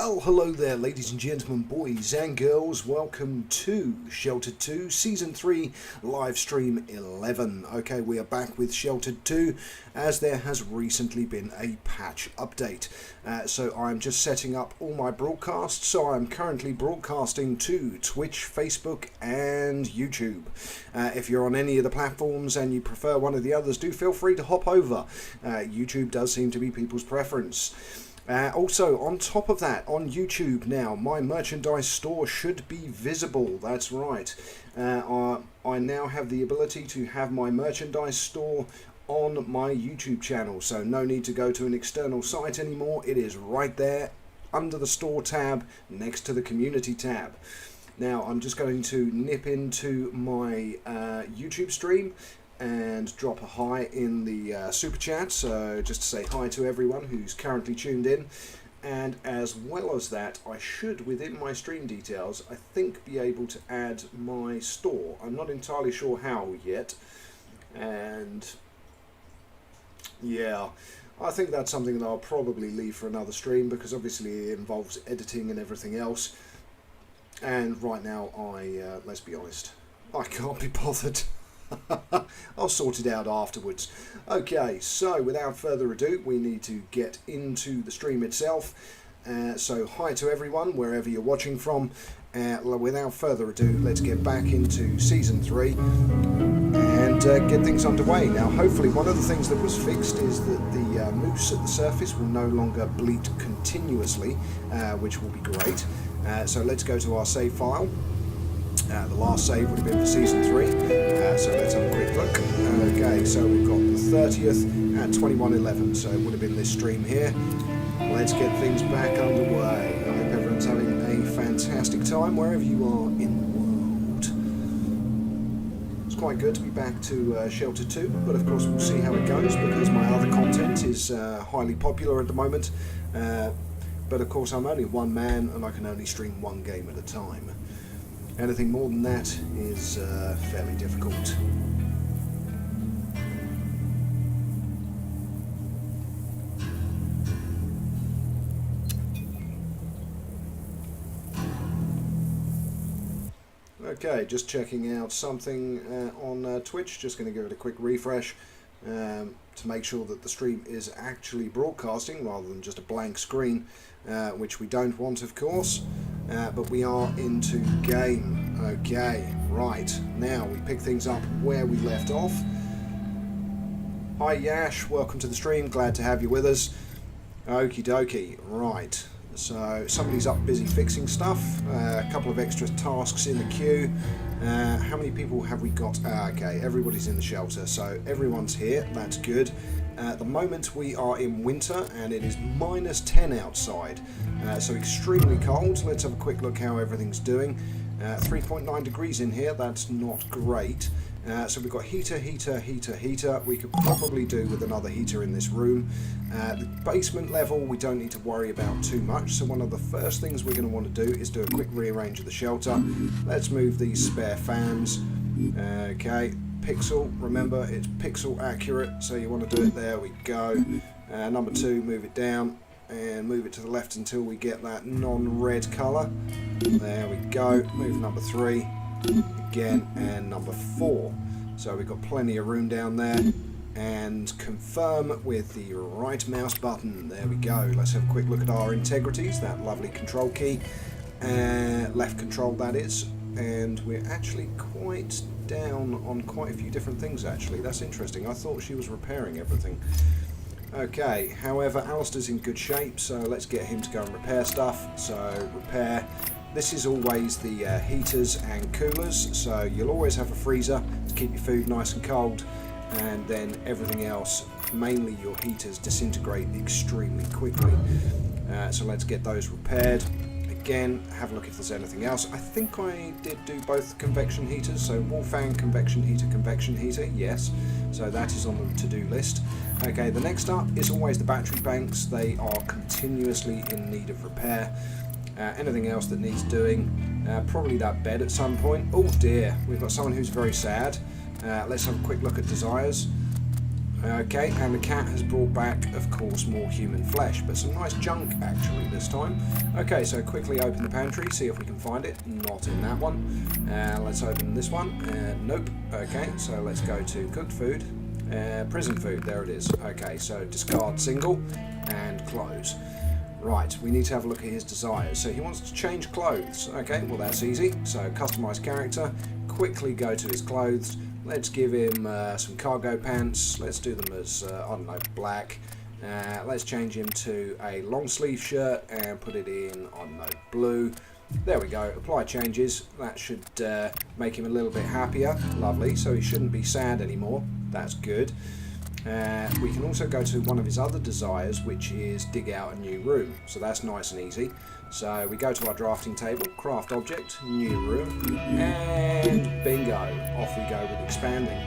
Well, hello there, ladies and gentlemen, boys and girls. Welcome to Sheltered 2 Season 3 Livestream 11. Okay, we are back with Sheltered 2 as there has recently been a patch update. So I'm just setting up all my broadcasts. So I'm currently broadcasting to Twitch, Facebook and YouTube. If you're on any of the platforms and you prefer one of the others, do feel free to hop over. YouTube does seem to be people's preference. Also, on top of that, on YouTube now, my merchandise store should be visible. That's right. I now have the ability to have my merchandise store on my YouTube channel, so no need to go to an external site anymore. It is right there under the store tab next to the community tab. Now, I'm just going to nip into my YouTube stream and drop a hi in the super chat, so just to say hi to everyone who's currently tuned in. And as well as that, I should, within my stream details, I think be able to add my store. I'm not entirely sure how yet, and yeah, I think that's something that I'll probably leave for another stream, because obviously it involves editing and everything else, and right now let's be honest, I can't be bothered. I'll sort it out afterwards. Okay, so without further ado, we need to get into the stream itself. So hi to everyone, wherever you're watching from. Without further ado, let's get back into Season 3 and get things underway. Now, hopefully one of the things that was fixed is that the moose at the surface will no longer bleat continuously, which will be great. So let's go to our save file. The last save would have been for Season 3, so let's have a quick look. Okay, so we've got the 30th at 21:11, so it would have been this stream here. Let's get things back underway. I hope everyone's having a fantastic time wherever you are in the world. It's quite good to be back to Shelter 2, but of course we'll see how it goes, because my other content is highly popular at the moment. But of course I'm only one man and I can only stream one game at a time. Anything more than that is fairly difficult. Okay, just checking out something on Twitch. Just going to give it a quick refresh to make sure that the stream is actually broadcasting rather than just a blank screen, which we don't want, of course. But we are into game. Okay, right. Now we pick things up where we left off. Hi Yash, welcome to the stream. Glad to have you with us. Okie dokie. Right. So somebody's up busy fixing stuff. A couple of extra tasks in the queue. How many people have we got? Okay, everybody's in the shelter, so everyone's here. That's good. At the moment we are in winter and it is -10 outside, so extremely cold. Let's have a quick look how everything's doing. 3.9 degrees in here, that's not great. So we've got heater. We could probably do with another heater in this room. The basement level we don't need to worry about too much, so one of the first things we're going to want to do is do a quick rearrange of the shelter. Let's move these spare fans. Okay, pixel, remember it's pixel accurate, so you want to do it. There we go. Number 2, move it down and move it to the left until we get that non-red colour. There we go. Move number 3 again, and number 4. So we've got plenty of room down there. And confirm with the right mouse button. There we go. Let's have a quick look at our integrities, that lovely control key. Left control, that is. And we're actually quite down on quite a few different things, actually. That's interesting. I thought she was repairing everything. Okay, however, Alistair's in good shape, so let's get him to go and repair stuff. So, repair. This is always the heaters and coolers, so you'll always have a freezer to keep your food nice and cold, and then everything else, mainly your heaters, disintegrate extremely quickly. So let's get those repaired. Again, have a look if there's anything else. I think I did do both convection heaters, so wall fan, convection heater, yes. So that is on the to-do list. Okay, the next up is always the battery banks. They are continuously in need of repair. Anything else that needs doing, probably that bed at some point. Oh dear, we've got someone who's very sad. Let's have a quick look at desires. Okay, and the cat has brought back, of course, more human flesh, but some nice junk actually this time. Okay, so quickly open the pantry, see if we can find it. Not in that one. Let's open this one. Nope. Okay, so let's go to cooked food. Prison food, there it is. Okay, so discard single and close. Right, we need to have a look at his desires. So he wants to change clothes. Okay, well that's easy. So customize character, quickly go to his clothes. Let's give him some cargo pants. Let's do them as, I don't know, black. Let's change him to a long sleeve shirt and put it in, I don't know, blue. There we go, apply changes. That should make him a little bit happier. Lovely, so he shouldn't be sad anymore. That's good. We can also go to one of his other desires, which is dig out a new room. So that's nice and easy. So we go to our drafting table, craft object, new room, and bingo, off we go with expanding.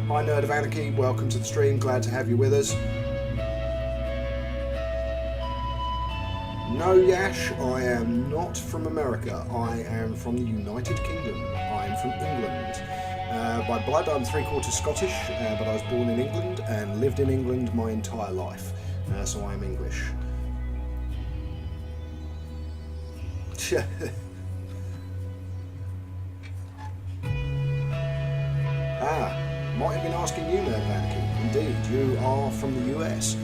Hi Nerd of Anarchy, welcome to the stream, glad to have you with us. No Yash, I am not from America, I am from the United Kingdom, I am from England. By blood I'm 3/4 Scottish, but I was born in England and lived in England my entire life, so I am English. Might have been asking you, Nerd of Anarchy. Indeed, you are from the US.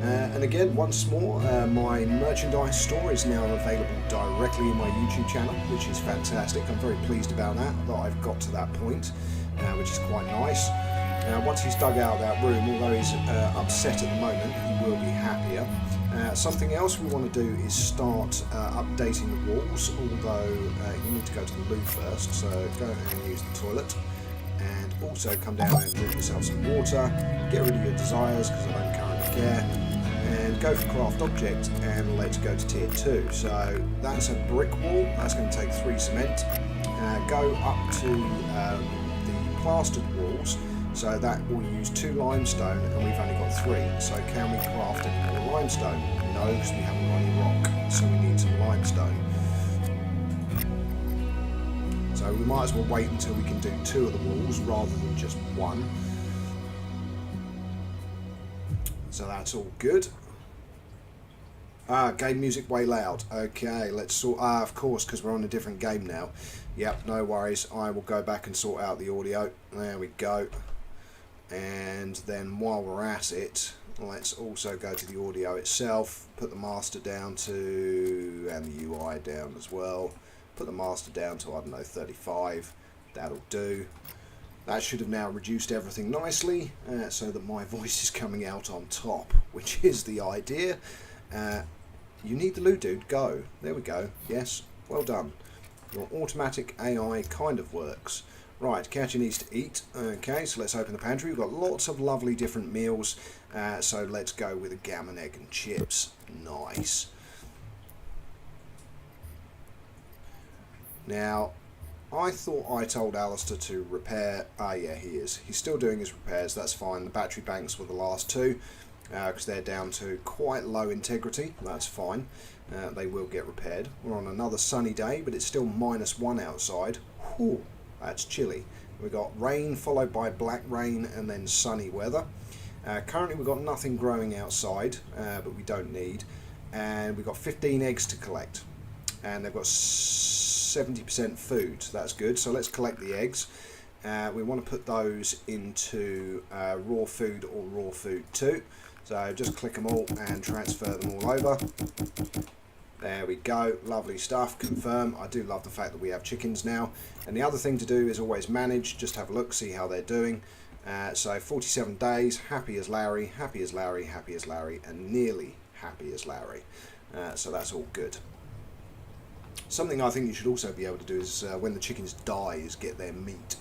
And again, once more, my merchandise store is now available directly in my YouTube channel, which is fantastic. I'm very pleased about that I've got to that point, which is quite nice. Once he's dug out that room, although he's upset at the moment, he will be happier. Something else we want to do is start updating the walls, although you need to go to the loo first, so go and use the toilet. And also come down and drink yourself some water, get rid of your desires because I don't currently care, and go for craft object, and let's go to tier 2. So that's a brick wall, that's going to take 3 cement. Go up to the plastered walls, so that will use 2 limestone, and we've only got 3. So can we craft any more limestone? No, because we haven't got any rock, so we need some limestone. So we might as well wait until we can do 2 of the walls rather than just 1. So that's all good. Game music way loud. Okay, let's sort. Of course, because we're on a different game now. Yep, no worries. I will go back and sort out the audio. There we go. And then while we're at it, let's also go to the audio itself. Put the master down to, and the UI down as well. Put the master down to, I don't know, 35. That'll do. That should have now reduced everything nicely, so that my voice is coming out on top, which is the idea. You need the loo, dude. Go. There we go. Yes. Well done. Your automatic AI kind of works. Right, Catchy needs to eat. Okay, so let's open the pantry. We've got lots of lovely different meals. So let's go with a gammon, egg and chips. Nice. Now, I thought I told Alistair to repair. Yeah, he is. He's still doing his repairs. That's fine. The battery banks were the last 2. Because they're down to quite low integrity. That's fine. They will get repaired. We're on another sunny day, but it's still -1 outside. Whew, that's chilly. We've got rain followed by black rain and then sunny weather. Currently we've got nothing growing outside, but we don't need. And we've got 15 eggs to collect. And they've got 70% food, so that's good. So let's collect the eggs. We want to put those into raw food or raw food 2. So just click them all and transfer them all over. There we go, lovely stuff, confirm. I do love the fact that we have chickens now. And the other thing to do is always manage, just have a look, see how they're doing. So 47 days, happy as Larry, happy as Larry, happy as Larry, and nearly happy as Larry. So that's all good. Something I think you should also be able to do is when the chickens die is get their meat.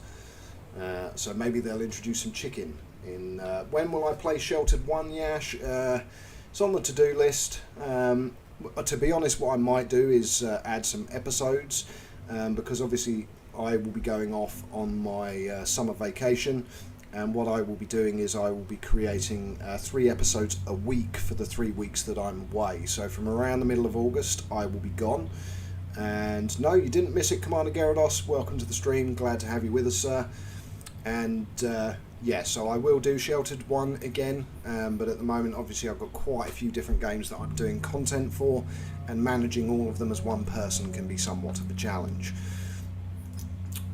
So maybe they'll introduce some chicken in. When will I play Sheltered 1, Yash? It's on the to-do list. To be honest, what I might do is add some episodes, because obviously I will be going off on my summer vacation, and what I will be doing is I will be creating 3 episodes a week for the 3 weeks that I'm away. So from around the middle of August I will be gone. And no, you didn't miss it, Commander Gyarados. Welcome to the stream. Glad to have you with us, sir. And Yeah, so I will do Sheltered 1 again, but at the moment obviously I've got quite a few different games that I'm doing content for, and managing all of them as one person can be somewhat of a challenge.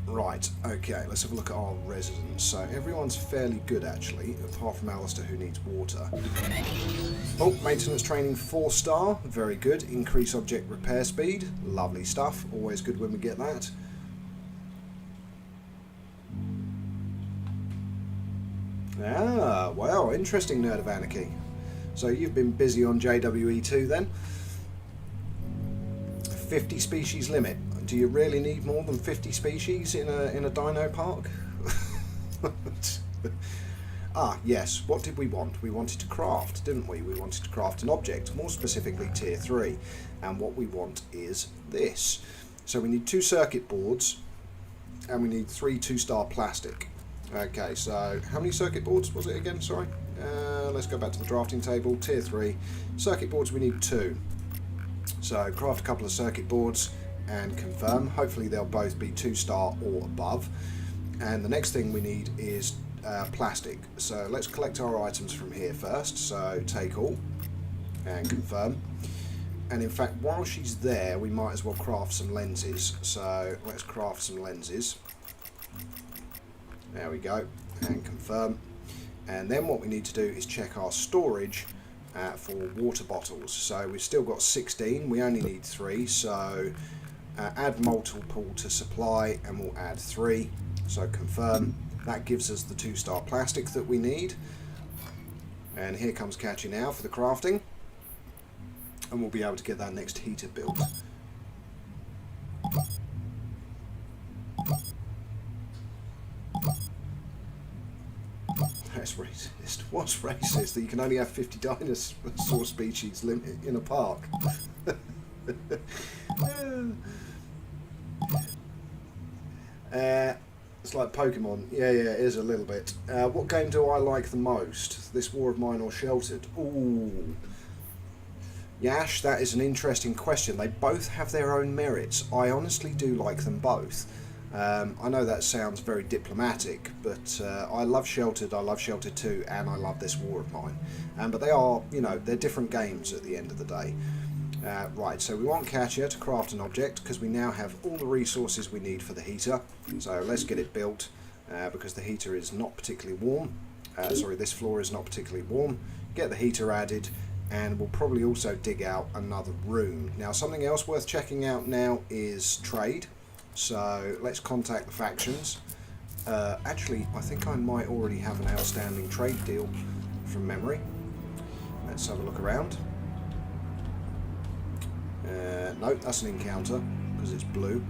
Right, okay, let's have a look at our residents. So everyone's fairly good actually, apart from Alistair who needs water. Oh, maintenance training 4-star, very good. Increase object repair speed, lovely stuff, always good when we get that. Ah, well, interesting, Nerd of Anarchy. So you've been busy on JWE2 then? 50 species limit. Do you really need more than 50 species in a dino park? Ah, yes, what did we want? We wanted to craft, didn't we? We wanted to craft an object, more specifically tier 3. And what we want is this. So we need 2 circuit boards, and we need 3 2-star plastic. Okay, so how many circuit boards was it again? Sorry. Let's go back to the drafting table. Tier 3. Circuit boards we need 2. So craft a couple of circuit boards and confirm. Hopefully they'll both be 2-star or above. And the next thing we need is plastic. So let's collect our items from here first. So take all and confirm. And in fact, while she's there, we might as well craft some lenses. So let's craft some lenses. There we go, and confirm. And then what we need to do is check our storage for water bottles. So we've still got 16, we only need 3, so add multiple to supply and we'll add 3. So confirm, that gives us the 2-star plastic that we need. And here comes Catchy now for the crafting. And we'll be able to get that next heater built. That's racist. What's racist? That you can only have 50 dinosaur species limit in a park. It's like Pokemon. Yeah, it is a little bit. What game do I like the most? This War of Mine or Sheltered? Ooh. Yash, that is an interesting question. They both have their own merits. I honestly do like them both. I know that sounds very diplomatic, but I love Sheltered, I love Sheltered 2, and I love this War of Mine. But they are, they're different games at the end of the day. Right, so we want Katya to craft an object, because we now have all the resources we need for the heater. So let's get it built, because the heater is not particularly warm. Sorry, this floor is not particularly warm. Get the heater added, and we'll probably also dig out another room. Now, something else worth checking out now is trade. So let's contact the factions. Actually, I think I might already have an outstanding trade deal from memory. Let's have a look around. Nope, that's an encounter because it's blue.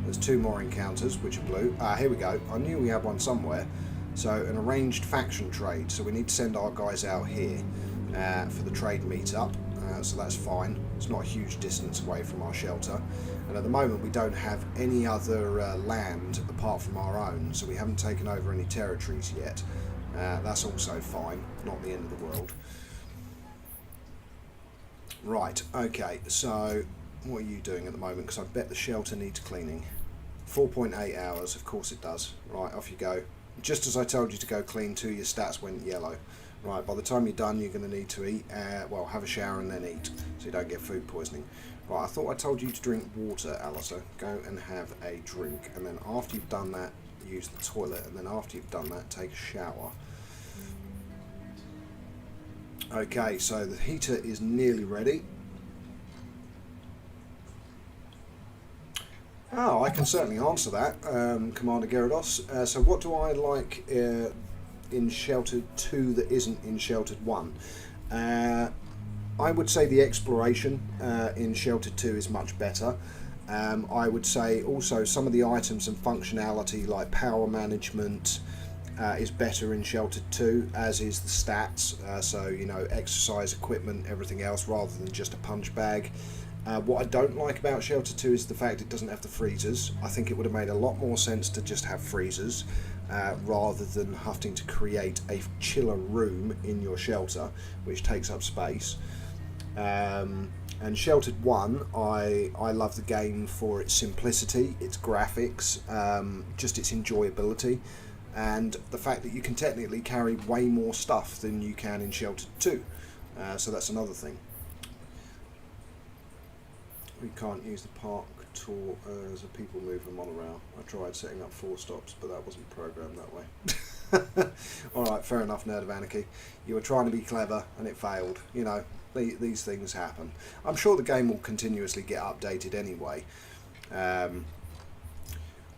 There's 2 more encounters which are blue. Here we go. I knew we had one somewhere. So an arranged faction trade. So we need to send our guys out here for the trade meetup. So that's fine. It's not a huge distance away from our shelter. And at the moment we don't have any other land apart from our own, so we haven't taken over any territories yet. That's also fine, not the end of the world. Right, okay, so what are you doing at the moment? Because I bet the shelter needs cleaning. 4.8 hours, of course it does. Right, off you go. Just as I told you to go clean too, your stats went yellow. Right, by the time you're done, you're going to need to eat, well, have a shower and then eat, so you don't get food poisoning. Right, I thought I told you to drink water, Alistair. Go and have a drink, and then after you've done that, use the toilet, and then after you've done that, take a shower. Okay, so the heater is nearly ready. Oh, I can certainly answer that, Commander Gyarados. So what do I like in Sheltered 2 that isn't in Sheltered 1? I would say the exploration in Sheltered 2 is much better. I would say also some of the items and functionality like power management is better in Sheltered 2, as is the stats. So, exercise equipment, everything else, rather than just a punch bag. What I don't like about Shelter 2 is the fact it doesn't have the freezers. I think it would have made a lot more sense to just have freezers rather than having to create a chiller room in your shelter, which takes up space. And Sheltered 1, I love the game for its simplicity, its graphics, just its enjoyability. and the fact that you can technically carry way more stuff than you can in Sheltered 2. So that's another thing. We can't use the park tour as a people mover monorail. I tried setting up 4 stops, but that wasn't programmed that way. Alright, fair enough, Nerd of Anarchy. You were trying to be clever and it failed. You know, these things happen. I'm sure the game will continuously get updated anyway.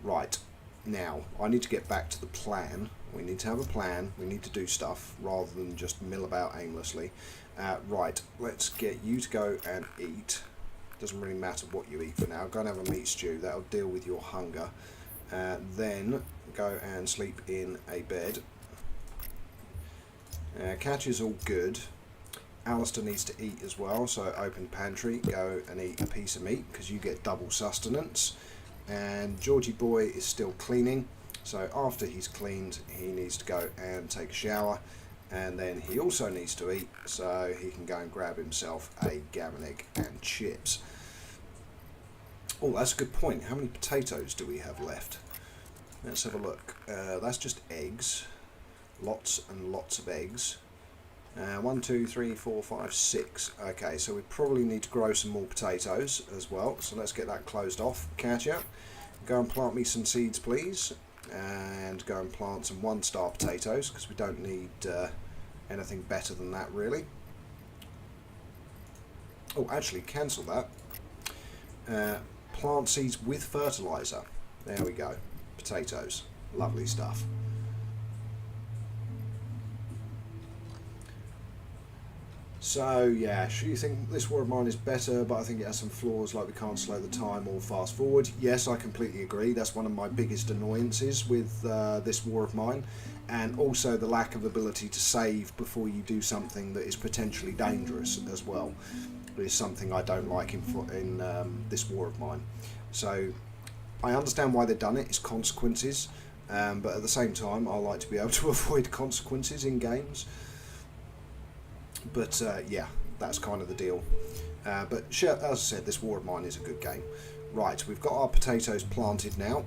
Right, now I need to get back to the plan. We need to have a plan, we need to do stuff rather than just mill about aimlessly. Right, let's get you to go and eat. Doesn't really matter what you eat for now. Go and have a meat stew, that'll deal with your hunger. Then go and sleep in a bed. Catch is all good. Alistair needs to eat as well, so open pantry, go and eat a piece of meat because you get double sustenance. And Georgie boy is still cleaning, so after he's cleaned he needs to go and take a shower, and then he also needs to eat so he can go and grab himself a gammon egg and chips. Oh, that's a good point. How many potatoes do we have left? Let's have a look. That's just eggs. Lots and lots of eggs. 1, 2, 3, 4, 5, 6. Okay, so we probably need to grow some more potatoes as well. So let's get that closed off. Catcher, go and plant me some seeds, please. And go and plant some 1-star potatoes because we don't need anything better than that, really. Oh, actually, cancel that. Plant seeds with fertilizer. There we go. Potatoes. Lovely stuff. So yeah, sure, you think this war of mine is better, but I think it has some flaws, like we can't slow the time or fast forward. Yes, I completely agree. That's one of my biggest annoyances with this war of mine, and also the lack of ability to save before you do something that is potentially dangerous as well. It is something I don't like in this war of mine. So I understand why they've done it. It's consequences, but at the same time, I like to be able to avoid consequences in games. But yeah, that's kind of the deal. But as I said, this war of mine is a good game. Right, we've got our potatoes planted now.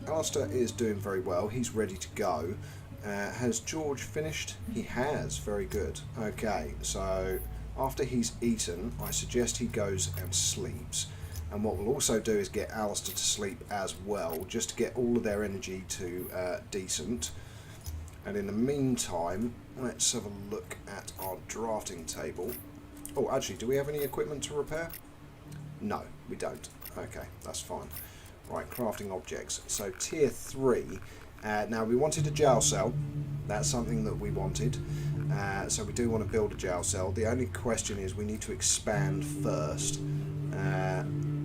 Alistair is doing very well. He's ready to go. Has George finished? He has. Very good. Okay, so after he's eaten, I suggest he goes and sleeps. And what we'll also do is get Alistair to sleep as well, just to get all of their energy to decent. And in the meantime, let's have a look at our drafting table. Oh, actually, do we have any equipment to repair? No, we don't. Okay, that's fine. Right, crafting objects. So tier 3. Now, we wanted a jail cell. That's something that we wanted. So we do want to build a jail cell. The only question is we need to expand first.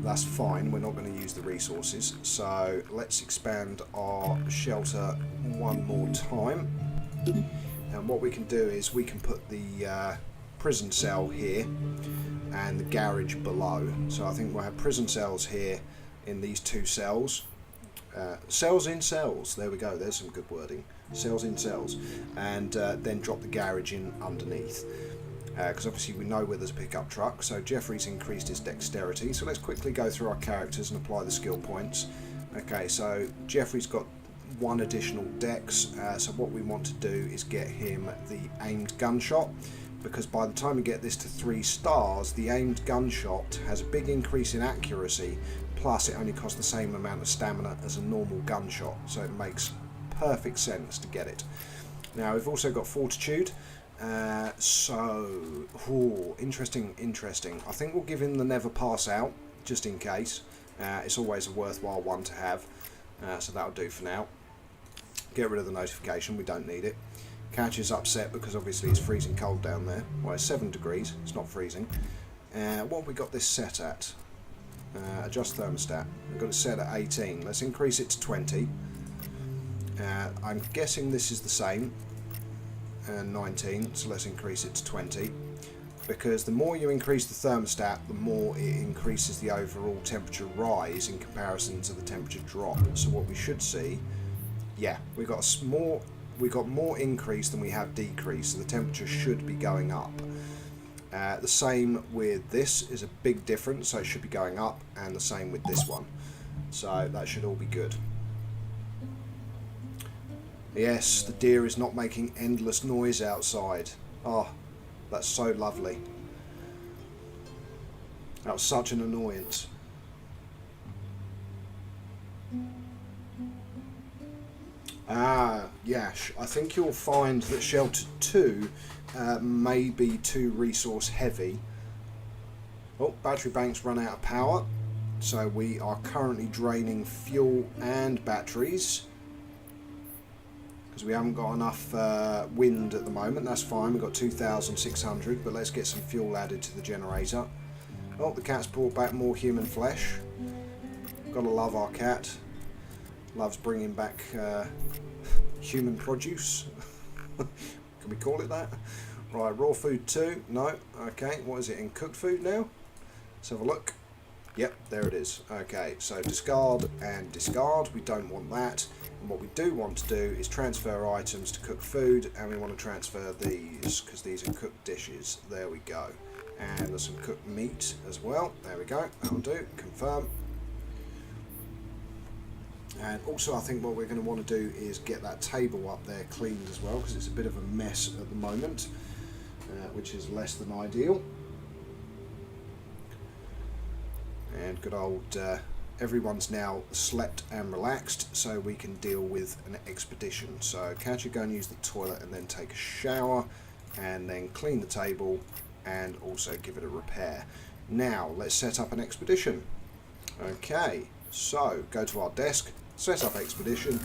That's fine, we're not going to use the resources. So let's expand our shelter one more time. And what we can do is we can put the prison cell here and the garage below. So I think we'll have prison cells here in these 2 cells. Cells in cells, there we go, there's some good wording. Cells in cells. And then drop the garage in underneath. Because obviously we know where there's a pickup truck. So Jeffrey's increased his dexterity. So let's quickly go through our characters and apply the skill points. Okay, so Jeffrey's got 1 additional dex. So what we want to do is get him the aimed gunshot. Because by the time we get this to 3 stars, the aimed gunshot has a big increase in accuracy. Plus it only costs the same amount of stamina as a normal gunshot. So it makes perfect sense to get it. Now we've also got fortitude. Interesting. I think we'll give him the never pass out, just in case. It's always a worthwhile one to have, so that'll do for now. Get rid of the notification, we don't need it. Catch is upset because obviously it's freezing cold down there. Well, it's 7 degrees, it's not freezing. What have we got this set at? Adjust thermostat. We've got it set at 18. Let's increase it to 20. I'm guessing this is the same. 19, so let's increase it to 20, because the more you increase the thermostat, the more it increases the overall temperature rise in comparison to the temperature drop. So what we should see, yeah, we got more increase than we have decrease, so the temperature should be going up. The same with this is a big difference, so it should be going up, and the same with this one, so that should all be good. Yes, the deer is not making endless noise outside. Oh, that's so lovely. That was such an annoyance. Ah, Yash, I think you'll find that Shelter 2 may be too resource heavy. Oh, battery banks run out of power, so we are currently draining fuel and batteries because we haven't got enough wind at the moment. That's fine, we've got 2,600, but let's get some fuel added to the generator. Oh, the cat's brought back more human flesh. Gotta love our cat. Loves bringing back human produce. Can we call it that? Right, raw food 2. No. Okay, what is it in cooked food now? Let's have a look. Yep, there it is. Okay, so discard and discard. We don't want that. And what we do want to do is transfer items to cooked food, and we want to transfer these because these are cooked dishes. There we go. And there's some cooked meat as well. There we go. That'll do. Confirm. And also I think what we're going to want to do is get that table up there cleaned as well, because it's a bit of a mess at the moment, which is less than ideal. And good old everyone's now slept and relaxed, so we can deal with an expedition. So can't you go and use the toilet and then take a shower and then clean the table and also give it a repair. Now let's set up an expedition. Okay, so go to our desk, set up expedition.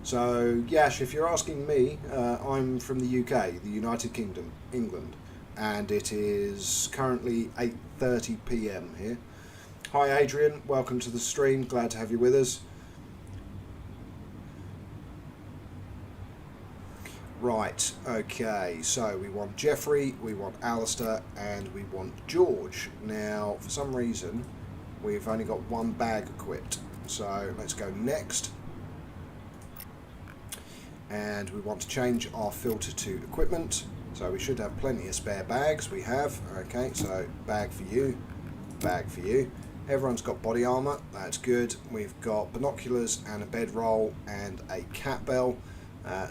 So Yash, if you're asking me, I'm from the UK, the United Kingdom, England, and it is currently 8:30 PM here. Hi Adrian, welcome to the stream, glad to have you with us. Right, okay, so we want Jeffrey, we want Alistair, and we want George. Now, for some reason, we've only got one bag equipped, so let's go next. And we want to change our filter to equipment, so we should have plenty of spare bags. We have. Okay, so bag for you, bag for you. Everyone's got body armor, that's good. We've got binoculars and a bedroll and a cat bell,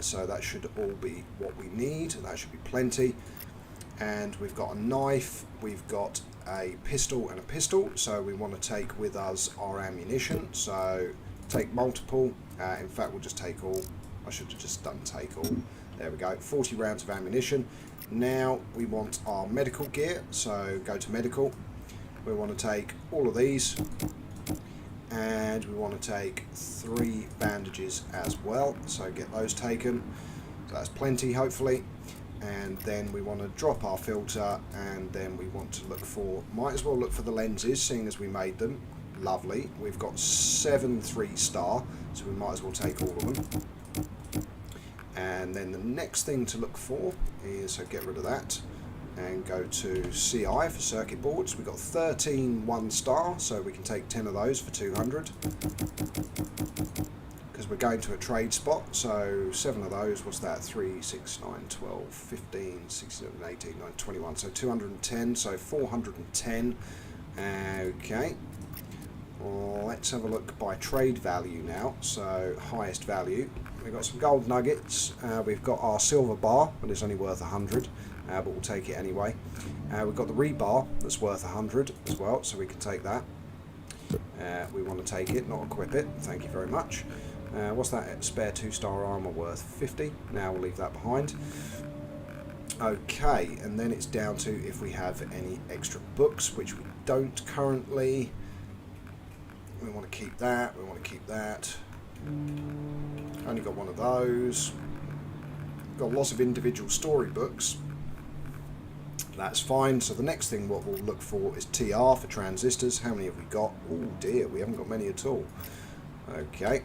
so that should all be what we need. That should be plenty. And we've got a knife, we've got a pistol and a pistol, so we want to take with us our ammunition, so take multiple. In fact, we'll just take all. I should have just done take all. There we go, 40 rounds of ammunition. Now we want our medical gear, so go to medical. We want to take all of these, and we want to take 3 bandages as well, so get those taken. So that's plenty, hopefully. And then we want to drop our filter, and then we want to look for, might as well look for the lenses, seeing as we made them. Lovely. We've got 7 3-star, so we might as well take all of them. And then the next thing to look for is, so get rid of that and go to CI for circuit boards. We've got 13 1-star, so we can take 10 of those for 200 because we're going to a trade spot. So 7 of those, what's that? 3, 6, 9, 12, 15, 16, 17, 18, 19, 21, so 210, so 410. Okay, well, let's have a look by trade value now. So highest value, we've got some gold nuggets, we've got our silver bar, but it's only worth 100, but we'll take it anyway. We've got the rebar that's worth 100 as well, so we can take that. We want to take it, not equip it, thank you very much. What's that spare 2-star armor worth? 50. Now we'll leave that behind. Okay, and then it's down to if we have any extra books, which we don't currently. We want to keep that, we want to keep that. Only got one of those. Got lots of individual storybooks. That's fine. So the next thing what we'll look for is TR for transistors. How many have we got? Oh dear, we haven't got many at all. Okay.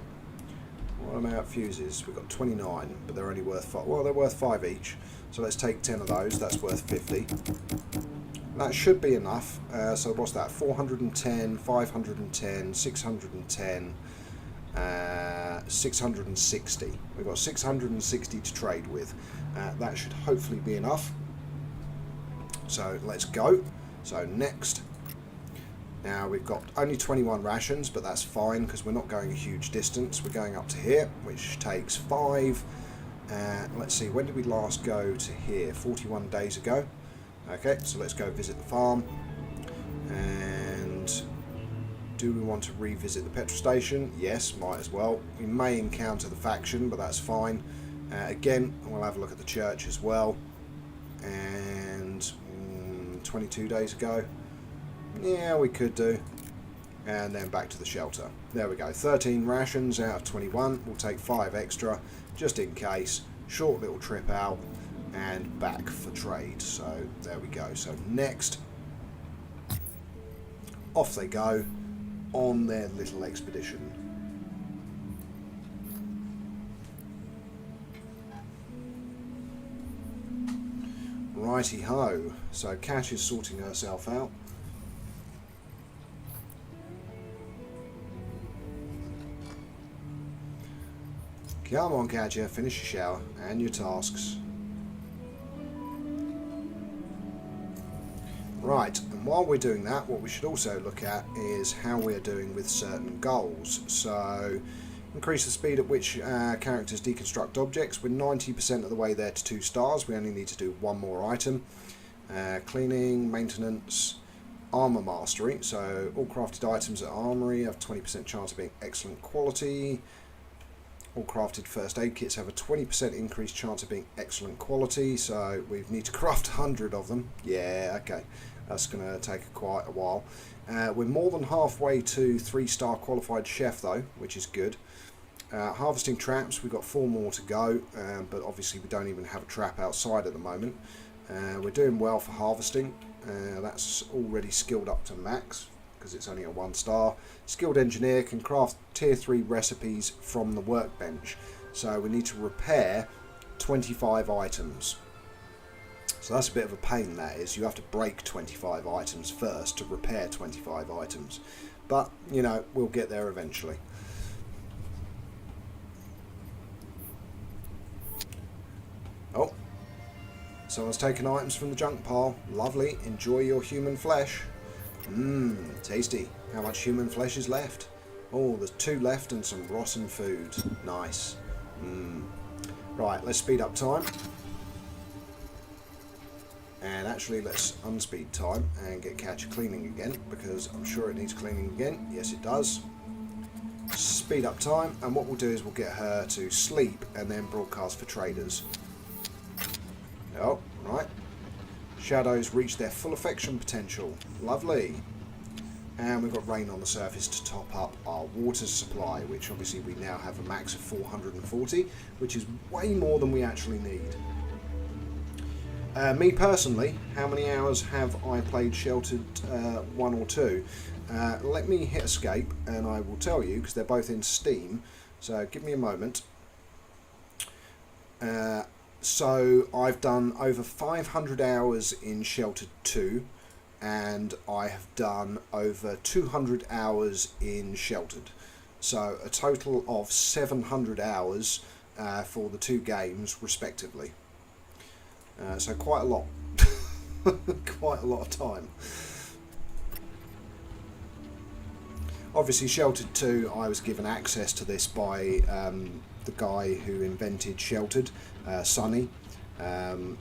What about fuses? We've got 29, but they're only worth 5. Well, they're worth 5 each. So let's take 10 of those. That's worth 50. That should be enough. So what's that? 410, 510, 610. 660. We've got 660 to trade with. That should hopefully be enough. So let's go. So next, Now we've got only 21 rations, but that's fine because we're not going a huge distance. We're going up to here, which takes 5. Let's see, when did we last go to here? 41 days ago. Okay, so let's go visit the farm. And do we want to revisit the petrol station? Yes, might as well. We may encounter the faction, but that's fine. Again, we'll have a look at the church as well. And 22 days ago. Yeah, we could do. And then back to the shelter. There we go. 13 rations out of 21. We'll take 5 extra, just in case. Short little trip out and back for trade. So there we go. So next, off they go on their little expedition. Righty ho. So Cash is sorting herself out. Come on, Katja, finish your shower and your tasks. Right, and while we're doing that, what we should also look at is how we're doing with certain goals. So, increase the speed at which characters deconstruct objects. We're 90% of the way there to 2 stars. We only need to do 1 more item. Cleaning, maintenance, armor mastery. So, all crafted items at armory have 20% chance of being excellent quality. All crafted first aid kits have a 20% increased chance of being excellent quality, so we need to craft 100 of them. Yeah, okay, that's going to take quite a while. We're more than halfway to 3-star qualified chef though, which is good. Harvesting traps, we've got 4 more to go, but obviously we don't even have a trap outside at the moment. We're doing well for harvesting. That's already skilled up to max, because it's only a 1-star. Skilled engineer can craft tier 3 recipes from the workbench. So we need to repair 25 items. So that's a bit of a pain, that is. You have to break 25 items first to repair 25 items. But, you know, we'll get there eventually. Oh. Someone's taken items from the junk pile. Lovely. Enjoy your human flesh. Mmm, tasty. How much human flesh is left? Oh, there's 2 left and some rotten food. Nice. Right, let's speed up time. And actually, let's unspeed time and get Catcher cleaning again, because I'm sure it needs cleaning again. Yes, it does. Speed up time, and what we'll do is we'll get her to sleep and then broadcast for traders. Oh, right. Shadows reach their full affection potential. Lovely. And we've got rain on the surface to top up our water supply, which obviously we now have a max of 440, which is way more than we actually need. Me personally, how many hours have I played Sheltered 1 or 2? Let me hit escape and I will tell you, because they're both in Steam, so give me a moment. So I've done over 500 hours in Sheltered 2, and I have done over 200 hours in Sheltered. So a total of 700 hours for the 2 games respectively. So quite a lot. Quite a lot of time. Obviously Sheltered 2, I was given access to this by the guy who invented Sheltered, Sonny.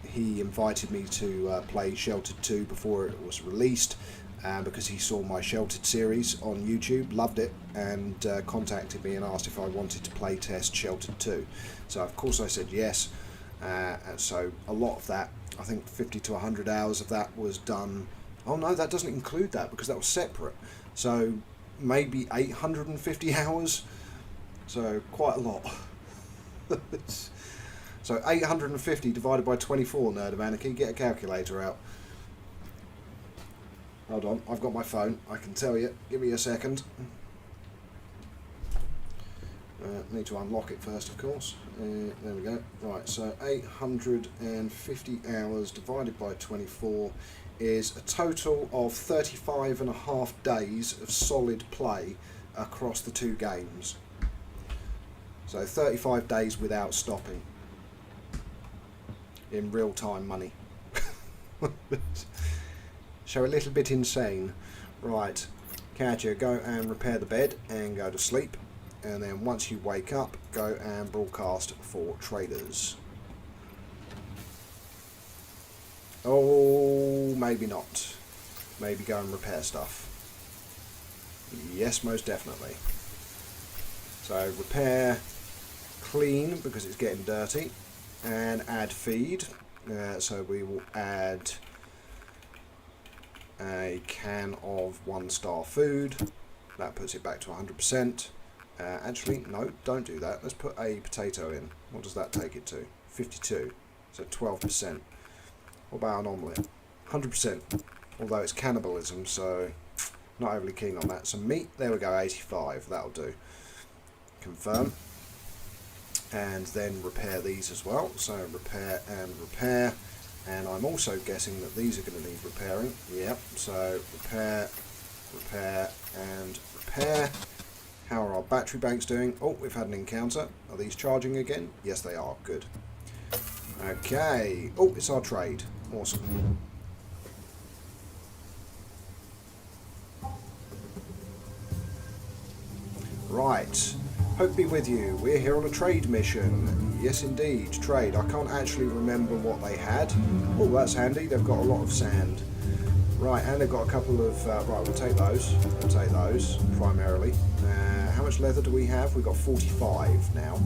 He invited me to play Sheltered 2 before it was released, because he saw my Sheltered series on YouTube, loved it, and contacted me and asked if I wanted to play test Sheltered 2. So of course I said yes, and so a lot of that, I think 50 to 100 hours of that was done. Oh no, that doesn't include that because that was separate. So maybe 850 hours, so quite a lot. So 850 divided by 24, Nerd of Anarchy. Get a calculator out. Hold on, I've got my phone. I can tell you. Give me a second. Need to unlock it first, of course. There we go. Right, so 850 hours divided by 24 is a total of 35.5 days of solid play across the 2 games. So 35 days without stopping. In real-time money. So a little bit insane. Right, Katya, go and repair the bed and go to sleep. And then once you wake up, go and broadcast for traders. Oh, maybe not. Maybe go and repair stuff. Yes, most definitely. So repair, clean because it's getting dirty, and add feed. So we will add a can of 1-star food. That puts it back to 100%. Actually, no, don't do that. Let's put a potato in. What does that take it to? 52. So 12%. What about an omelette? 100%. Although it's cannibalism, so not overly keen on that. Some meat. There we go, 85. That'll do. Confirm. And then repair these as well. So repair and repair. And I'm also guessing that these are going to need repairing. Yep. So repair, repair, and repair. How are our battery banks doing? Oh, we've had an encounter. Are these charging again? Yes, they are. Good. Okay. Oh, it's our trade. Awesome. Right. Hope be with you. We're here on a trade mission. Yes, indeed. Trade. I can't actually remember what they had. Oh, that's handy. They've got a lot of sand. Right, and they've got a couple of... right, we'll take those. We'll take those, primarily. How much leather do we have? We've got 45 now.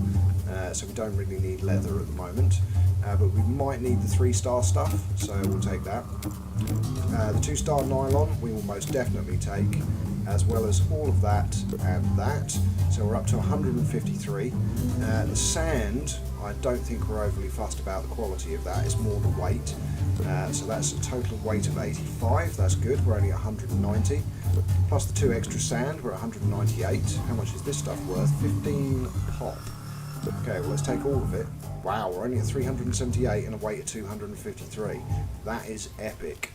So we don't really need leather at the moment. But we might need the 3-star stuff, so we'll take that. The 2-star nylon we will most definitely take, as well as all of that and that. So we're up to 153. The sand, I don't think we're overly fussed about the quality of that. It's more the weight. So that's a total weight of 85. That's good. We're only 190. Plus the 2 extra sand, we're 198. How much is this stuff worth? 15 pop. Okay, well let's take all of it. Wow, we're only at 378 and a weight of 253. That is epic.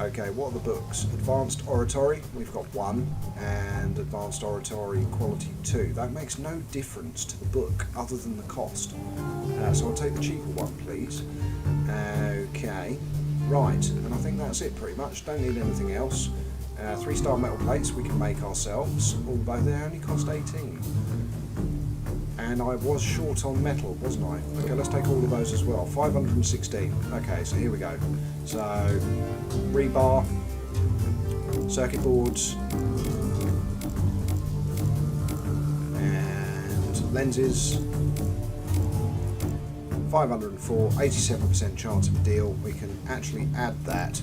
Okay, what are the books? Advanced Oratory, we've got 1, and Advanced Oratory Quality 2. That makes no difference to the book other than the cost. So I'll take the cheaper one, please. Okay, right, and I think that's it pretty much. Don't need anything else. 3-star metal plates we can make ourselves, although they only cost 18. And I was short on metal, wasn't I? Okay, let's take all of those as well. 516. Okay, so here we go. So, rebar, circuit boards, and lenses. 504, 87% chance of a deal. We can actually add that,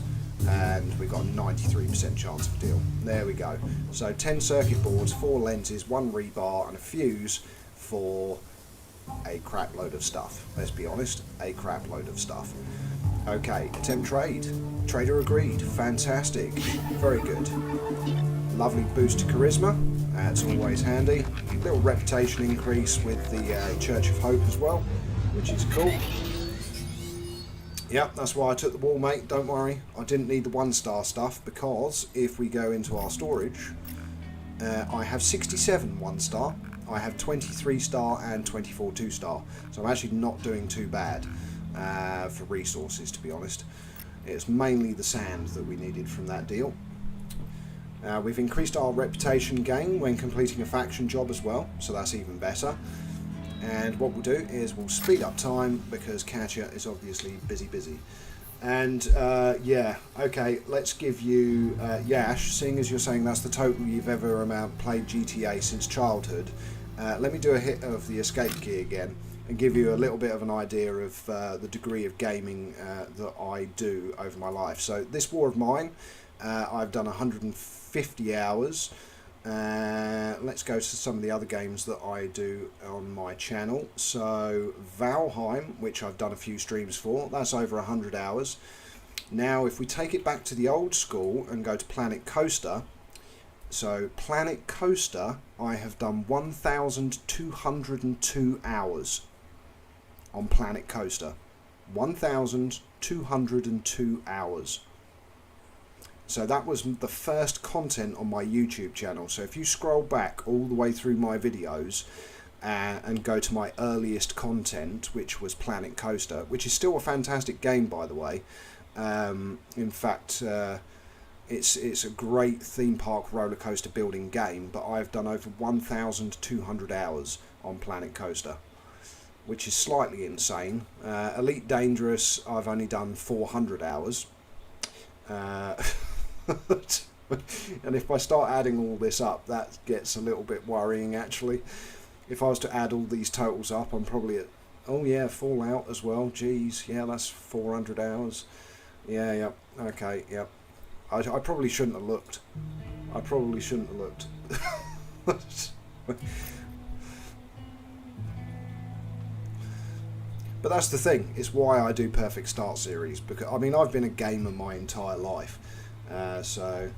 and we've got a 93% chance of a deal. There we go. So 10 circuit boards, 4 lenses, 1 rebar, and a fuse for a crap load of stuff. Let's be honest, a crap load of stuff. Okay, attempt trade. Trader agreed. Fantastic. Very good. Lovely boost to charisma. That's always handy. Little reputation increase with the Church of Hope as well, which is cool. Yep, that's why I took the wall, mate. Don't worry. I didn't need the 1-star stuff because if we go into our storage, I have 67 1-star. I have 23 star and 24 2-star, so I'm actually not doing too bad for resources, to be honest. It's mainly the sand that we needed from that deal. We've increased our reputation gain when completing a faction job as well, so that's even better. And what we'll do is we'll speed up time because Katya is obviously busy. And yeah, okay, let's give you Yash, seeing as you're saying that's the total you've ever played GTA since childhood. Let me do a hit of the escape key again and give you a little bit of an idea of the degree of gaming that I do over my life. So this war of mine, I've done 150 hours. Let's go to some of the other games that I do on my channel. So Valheim, which I've done a few streams for, that's over 100 hours. Now if we take it back to the old school and go to Planet Coaster, so Planet Coaster I have done 1,202 hours on Planet Coaster. 1,202 hours. So that was the first content on my YouTube channel. So if you scroll back all the way through my videos and go to my earliest content, which was Planet Coaster, which is still a fantastic game, by the way. In fact, It's a great theme park roller coaster building game, but I've done over 1,200 hours on Planet Coaster, which is slightly insane. Elite Dangerous, I've only done 400 hours. And if I start adding all this up, that gets a little bit worrying actually. If I was to add all these totals up, I'm probably at, oh yeah, Fallout as well, geez, yeah, that's 400 hours. Yeah, okay, yep. I probably shouldn't have looked. I probably shouldn't have looked. But that's the thing, it's why I do Perfect Start series, because I mean I've been a gamer my entire life, so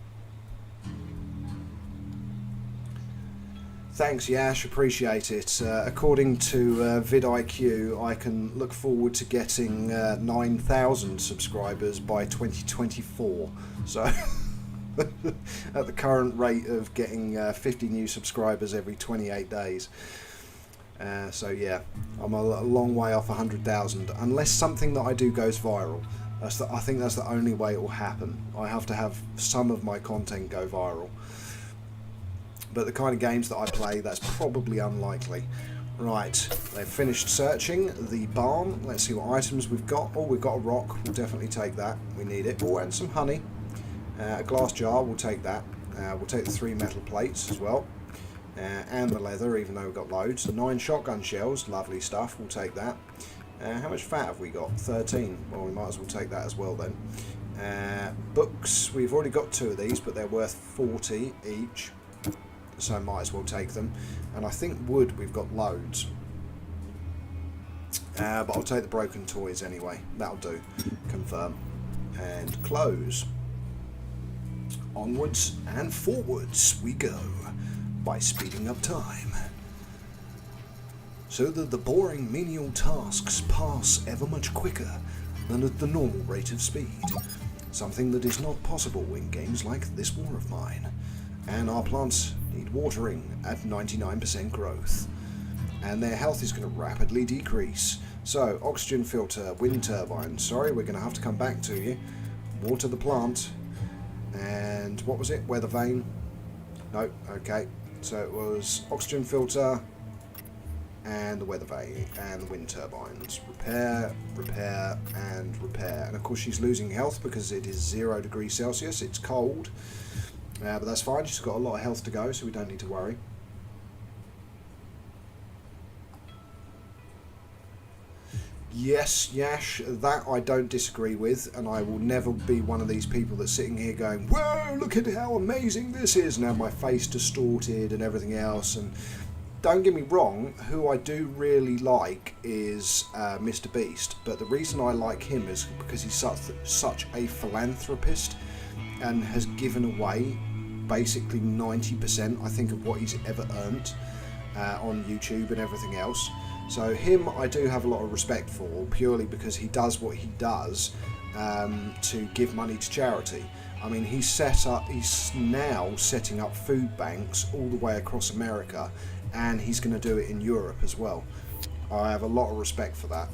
thanks Yash, appreciate it. According to vidIQ, I can look forward to getting 9,000 subscribers by 2024, so at the current rate of getting 50 new subscribers every 28 days. So yeah, I'm a long way off 100,000, unless something that I do goes viral. I think that's the only way it will happen. I have to have some of my content go viral. But the kind of games that I play, that's probably unlikely. Right, they've finished searching the barn. Let's see what items we've got. Oh, we've got a rock. We'll definitely take that. We need it. Oh, and some honey. A glass jar, we'll take that. We'll take the 3 metal plates as well. And the leather, even though we've got loads. 9 shotgun shells, lovely stuff, we'll take that. How much fat have we got? 13. Well, we might as well take that as well then. Books, we've already got 2 of these, but they're worth 40 each, so might as well take them. And I think wood, we've got loads. But I'll take the broken toys anyway, that'll do. Confirm. And close. Onwards and forwards we go, by speeding up time, so that the boring menial tasks pass ever much quicker than at the normal rate of speed, something that is not possible in games like this war of mine. And our plants need watering at 99% growth, and their health is going to rapidly decrease. So, oxygen filter, wind turbine, sorry, we're going to have to come back to you. Water the plant, and what was it, weather vane? No, okay. So it was oxygen filter and the weather vane and the wind turbines. Repair, repair, and repair. And of course she's losing health because it is 0 degrees Celsius. It's cold, but that's fine. She's got a lot of health to go, so we don't need to worry. Yes, Yash, that I don't disagree with, and I will never be one of these people that's sitting here going, whoa, look at how amazing this is, and have my face distorted and everything else. And don't get me wrong, who I do really like is Mr. Beast, but the reason I like him is because he's such a philanthropist and has given away basically 90%, I think, of what he's ever earned on YouTube and everything else. So him I do have a lot of respect for, purely because he does what he does to give money to charity. I mean, he's now setting up food banks all the way across America, and he's going to do it in Europe as well. I have a lot of respect for that.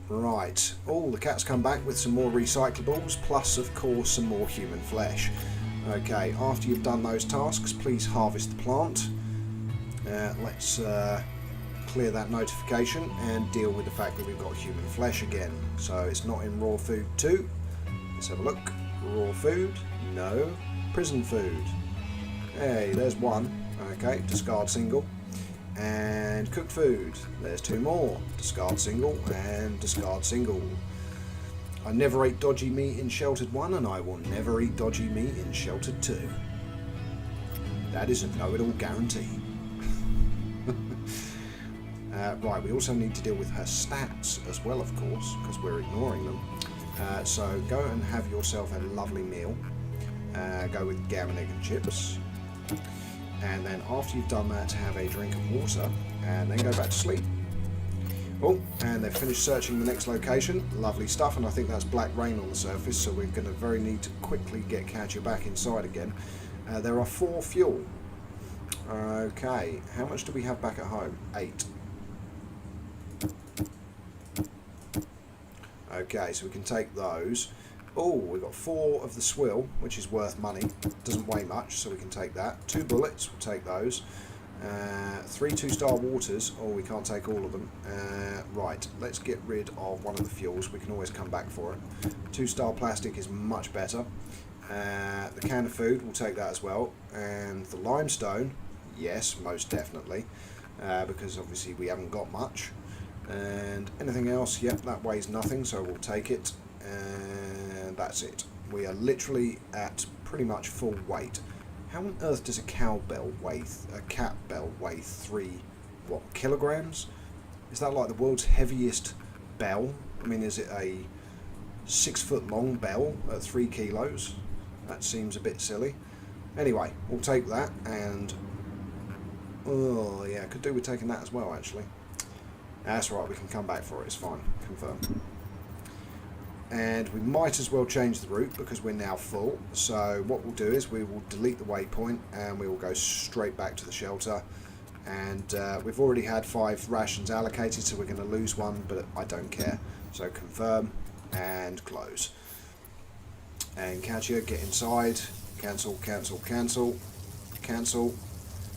Right, the cat's come back with some more recyclables, plus of course some more human flesh. Okay, after you've done those tasks, please harvest the plant. Let's clear that notification and deal with the fact that we've got human flesh again. So it's not in raw food 2. Let's have a look. Raw food, no. Prison food. Hey, there's 1. Okay, discard single. And cooked food, there's 2 more. Discard single and discard single. I never ate dodgy meat in Sheltered 1, and I will never eat dodgy meat in Sheltered 2. That is a know-it-all guarantee. Right, we also need to deal with her stats as well, of course, because we're ignoring them. So go and have yourself a lovely meal. Go with gammon, egg and chips. And then after you've done that, have a drink of water, and then go back to sleep. Oh, and they've finished searching the next location. Lovely stuff, and I think that's black rain on the surface, so we're going to very need to quickly get Katya back inside again. There are 4 fuel. Okay, how much do we have back at home? 8. Okay, so we can take those. Oh, we've got 4 of the swill, which is worth money. Doesn't weigh much, so we can take that. 2 bullets, we'll take those. 3 2-star waters. Oh, we can't take all of them. Right, let's get rid of one of the fuels. We can always come back for it. 2-star plastic is much better. The can of food, we'll take that as well. And the limestone, yes, most definitely. Because obviously we haven't got much. And anything else, yep, that weighs nothing, so we'll take it. And that's it. We are literally at pretty much full weight. How on earth does a cat bell weigh 3 kilograms? Is that like the world's heaviest bell? I mean, is it a 6 foot long bell at 3 kilos? That seems a bit silly. Anyway, we'll take that, and oh yeah, could do with taking that as well actually. That's right, we can come back for it, it's fine, confirmed. And we might as well change the route because we're now full. So what we'll do is we will delete the waypoint and we will go straight back to the shelter. And we've already had 5 rations allocated, so we're going to lose one, but I don't care. So confirm and close. And Katya, get inside. Cancel, cancel, cancel, cancel.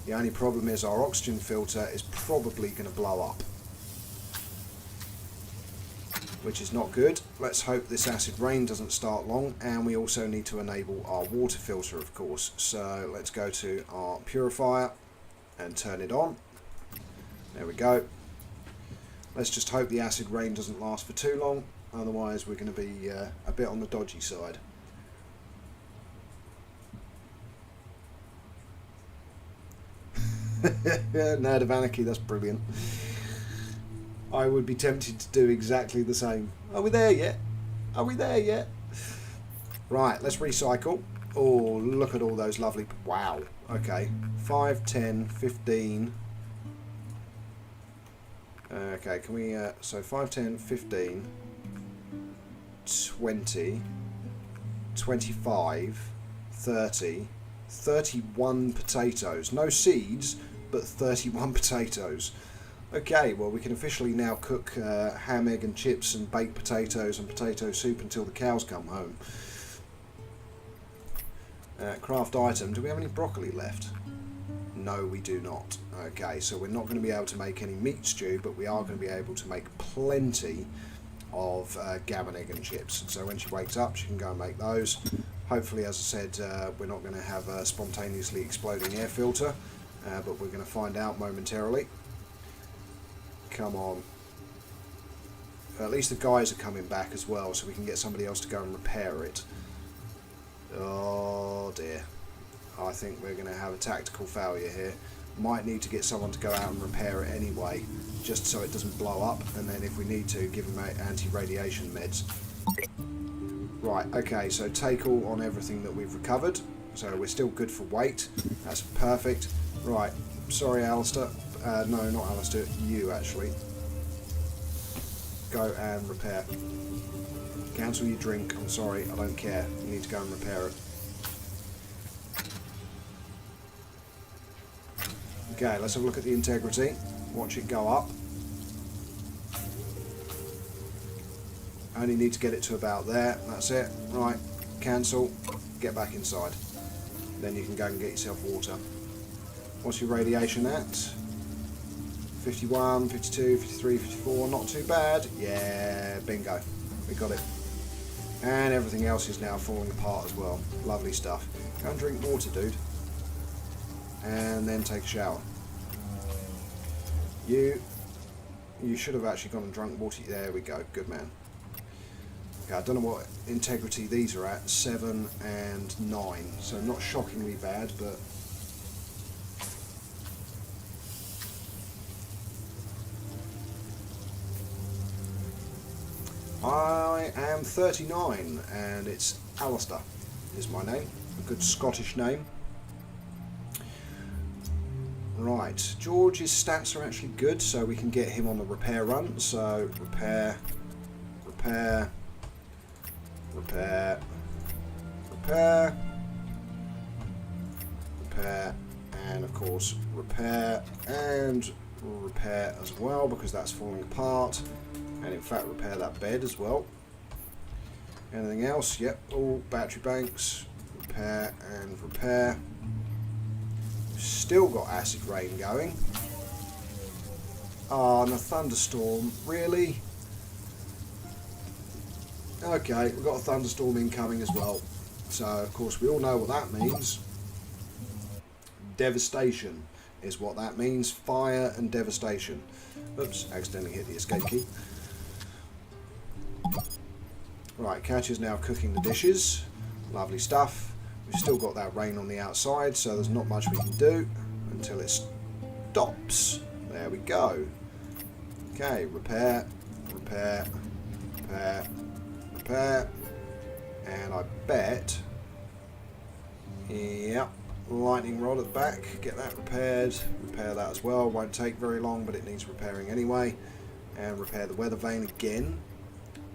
The only problem is our oxygen filter is probably going to blow up, which is not good. Let's hope this acid rain doesn't start long, and we also need to enable our water filter, of course. So let's go to our purifier and turn it on. There we go. Let's just hope the acid rain doesn't last for too long, otherwise we're going to be a bit on the dodgy side. Nerd of Anarchy, that's brilliant. I would be tempted to do exactly the same. Are we there yet? Are we there yet? Right, let's recycle. Oh, look at all those lovely... Wow. Okay. 5, 10, 15. Okay, can we... so 5, 10, 15, 20, 25, 30, 31 potatoes. No seeds, but 31 potatoes. Okay, well we can officially now cook ham, egg and chips and baked potatoes and potato soup until the cows come home. Craft item, do we have any broccoli left? No, we do not. Okay, so we're not going to be able to make any meat stew, but we are going to be able to make plenty of gammon, egg and chips. So when she wakes up, she can go and make those. Hopefully, as I said, we're not going to have a spontaneously exploding air filter, but we're going to find out momentarily. Come on. At least the guys are coming back as well, so we can get somebody else to go and repair it. Oh dear. I think we're going to have a tactical failure here. Might need to get someone to go out and repair it anyway, just so it doesn't blow up, and then if we need to, give them anti-radiation meds. Right, okay, so take all on everything that we've recovered. So we're still good for weight. That's perfect. Right, sorry Alistair. No, not Alistair, you actually. Go and repair. Cancel your drink, I'm sorry, I don't care. You need to go and repair it. Okay, let's have a look at the integrity. Watch it go up. Only need to get it to about there, that's it. Right, cancel, get back inside. Then you can go and get yourself water. What's your radiation at? 51, 52, 53, 54, not too bad. Yeah, bingo, we got it. And everything else is now falling apart as well. Lovely stuff. Go and drink water, dude. And then take a shower. You should have actually gone and drunk water. There we go, good man. Okay, I don't know what integrity these are at, 7 and 9. So not shockingly bad, but... I am 39, and it's Alistair is my name. A good Scottish name. Right, George's stats are actually good, so we can get him on the repair run. So, repair, repair, repair, repair, repair, and of course repair, and repair as well, because that's falling apart. And in fact repair that bed as well. Anything else? Yep, all battery banks. Repair and repair. We've still got acid rain going. Ah, and a thunderstorm. Really? Okay, we've got a thunderstorm incoming as well. So, of course, we all know what that means. Devastation is what that means. Fire and devastation. Oops, accidentally hit the escape key. Right, Catch is now cooking the dishes. Lovely stuff. We've still got that rain on the outside, so there's not much we can do until it stops. There we go. Okay, repair, repair, repair, repair. And I bet... Yep, lightning rod at the back. Get that repaired. Repair that as well. Won't take very long, but it needs repairing anyway. And repair the weather vane again.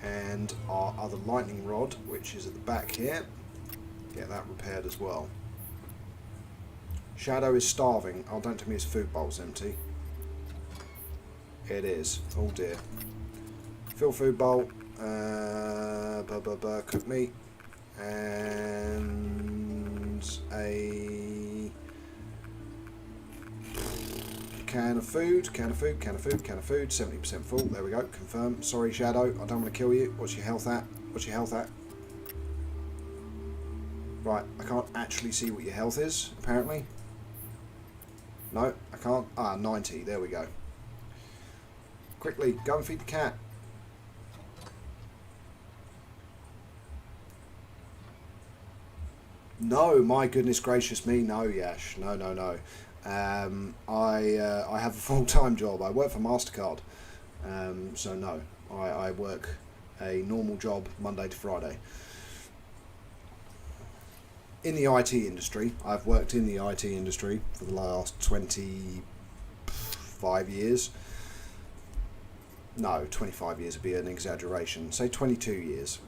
And our other lightning rod, which is at the back here. Get that repaired as well. Shadow is starving. Oh, don't tell me his food bowl's empty. It is. Oh dear. Fill food bowl. Cook meat. And a can of food. 70% full. There we go. Confirm. Sorry, Shadow. I don't want to kill you. What's your health at? What's your health at? Right, I can't actually see what your health is, apparently. No, I can't. Ah, 90. There we go. Quickly, go and feed the cat. No, my goodness gracious me, no, Yash. No. I have a full-time job. I work for MasterCard. So no, I work a normal job Monday to Friday. In the IT industry, I've worked in the IT industry for the last 25 years. No, 25 years would be an exaggeration. Say 22 years.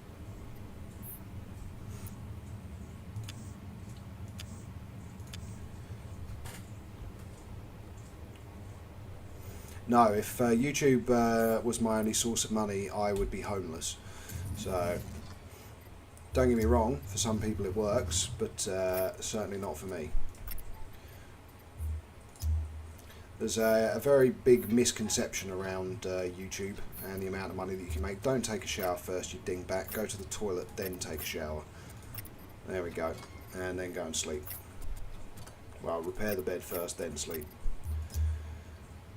No, if YouTube was my only source of money, I would be homeless. So, don't get me wrong, for some people it works, but certainly not for me. There's a very big misconception around YouTube and the amount of money that you can make. Don't take a shower first, you dingbat. Go to the toilet, then take a shower. There we go. And then go and sleep. Well, repair the bed first, then sleep.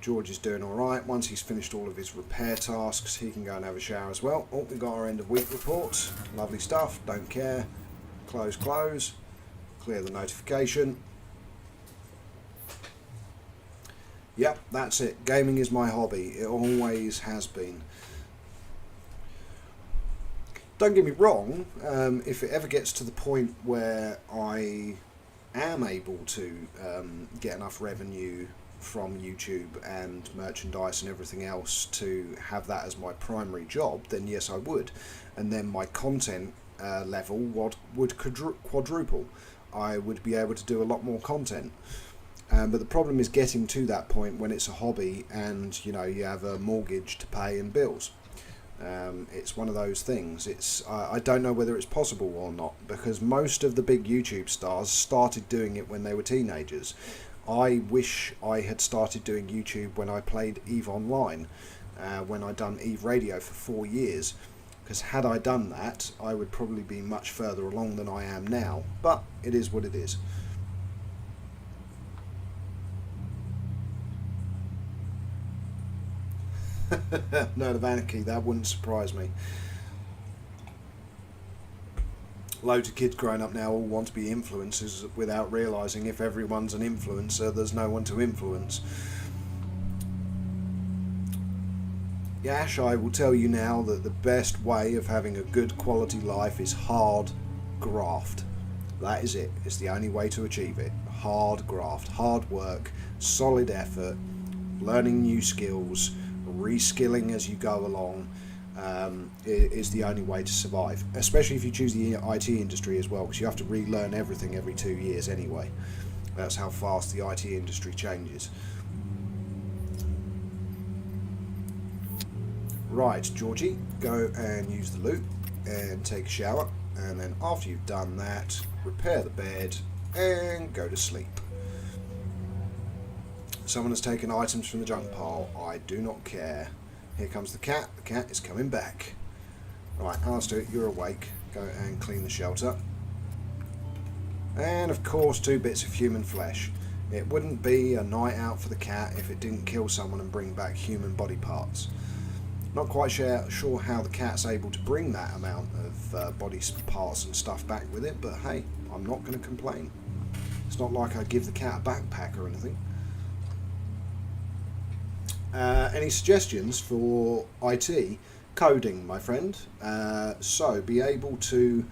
George is doing alright. Once he's finished all of his repair tasks, he can go and have a shower as well. Oh, we got our end of week report. Lovely stuff. Don't care. Close. Clear the notification. Yep, that's it. Gaming is my hobby. It always has been. Don't get me wrong, if it ever gets to the point where I am able to get enough revenue from YouTube and merchandise and everything else to have that as my primary job, then yes, I would. And then my content level would quadruple. I would be able to do a lot more content. But the problem is getting to that point when it's a hobby and you have a mortgage to pay and bills. It's one of those things. I don't know whether it's possible or not, because most of the big YouTube stars started doing it when they were teenagers. I wish I had started doing YouTube when I played EVE Online, when I'd done EVE Radio for 4 years, because had I done that, I would probably be much further along than I am now, but it is what it is. Nerd of Anarchy, that wouldn't surprise me. Loads of kids growing up now all want to be influencers without realising if everyone's an influencer, there's no one to influence. Yash, I will tell you now that the best way of having a good quality life is hard graft. That is it. It's the only way to achieve it. Hard graft, hard work, solid effort, learning new skills, reskilling as you go along. Is the only way to survive, especially if you choose the IT industry as well, because you have to relearn everything every 2 years anyway. That's how fast the IT industry changes. Right, Georgie, go and use the loot. and take a shower, and then after you've done that, repair the bed and go to sleep. Someone has taken items from the junk pile. I do not care. Here comes the cat. The cat is coming back. Right, Alistair, you're awake. Go and clean the shelter. And of course 2 bits of human flesh. It wouldn't be a night out for the cat if it didn't kill someone and bring back human body parts. Not quite sure how the cat's able to bring that amount of body parts and stuff back with it, but hey, I'm not going to complain. It's not like I give the cat a backpack or anything. Any suggestions for IT? Coding, my friend. So be able to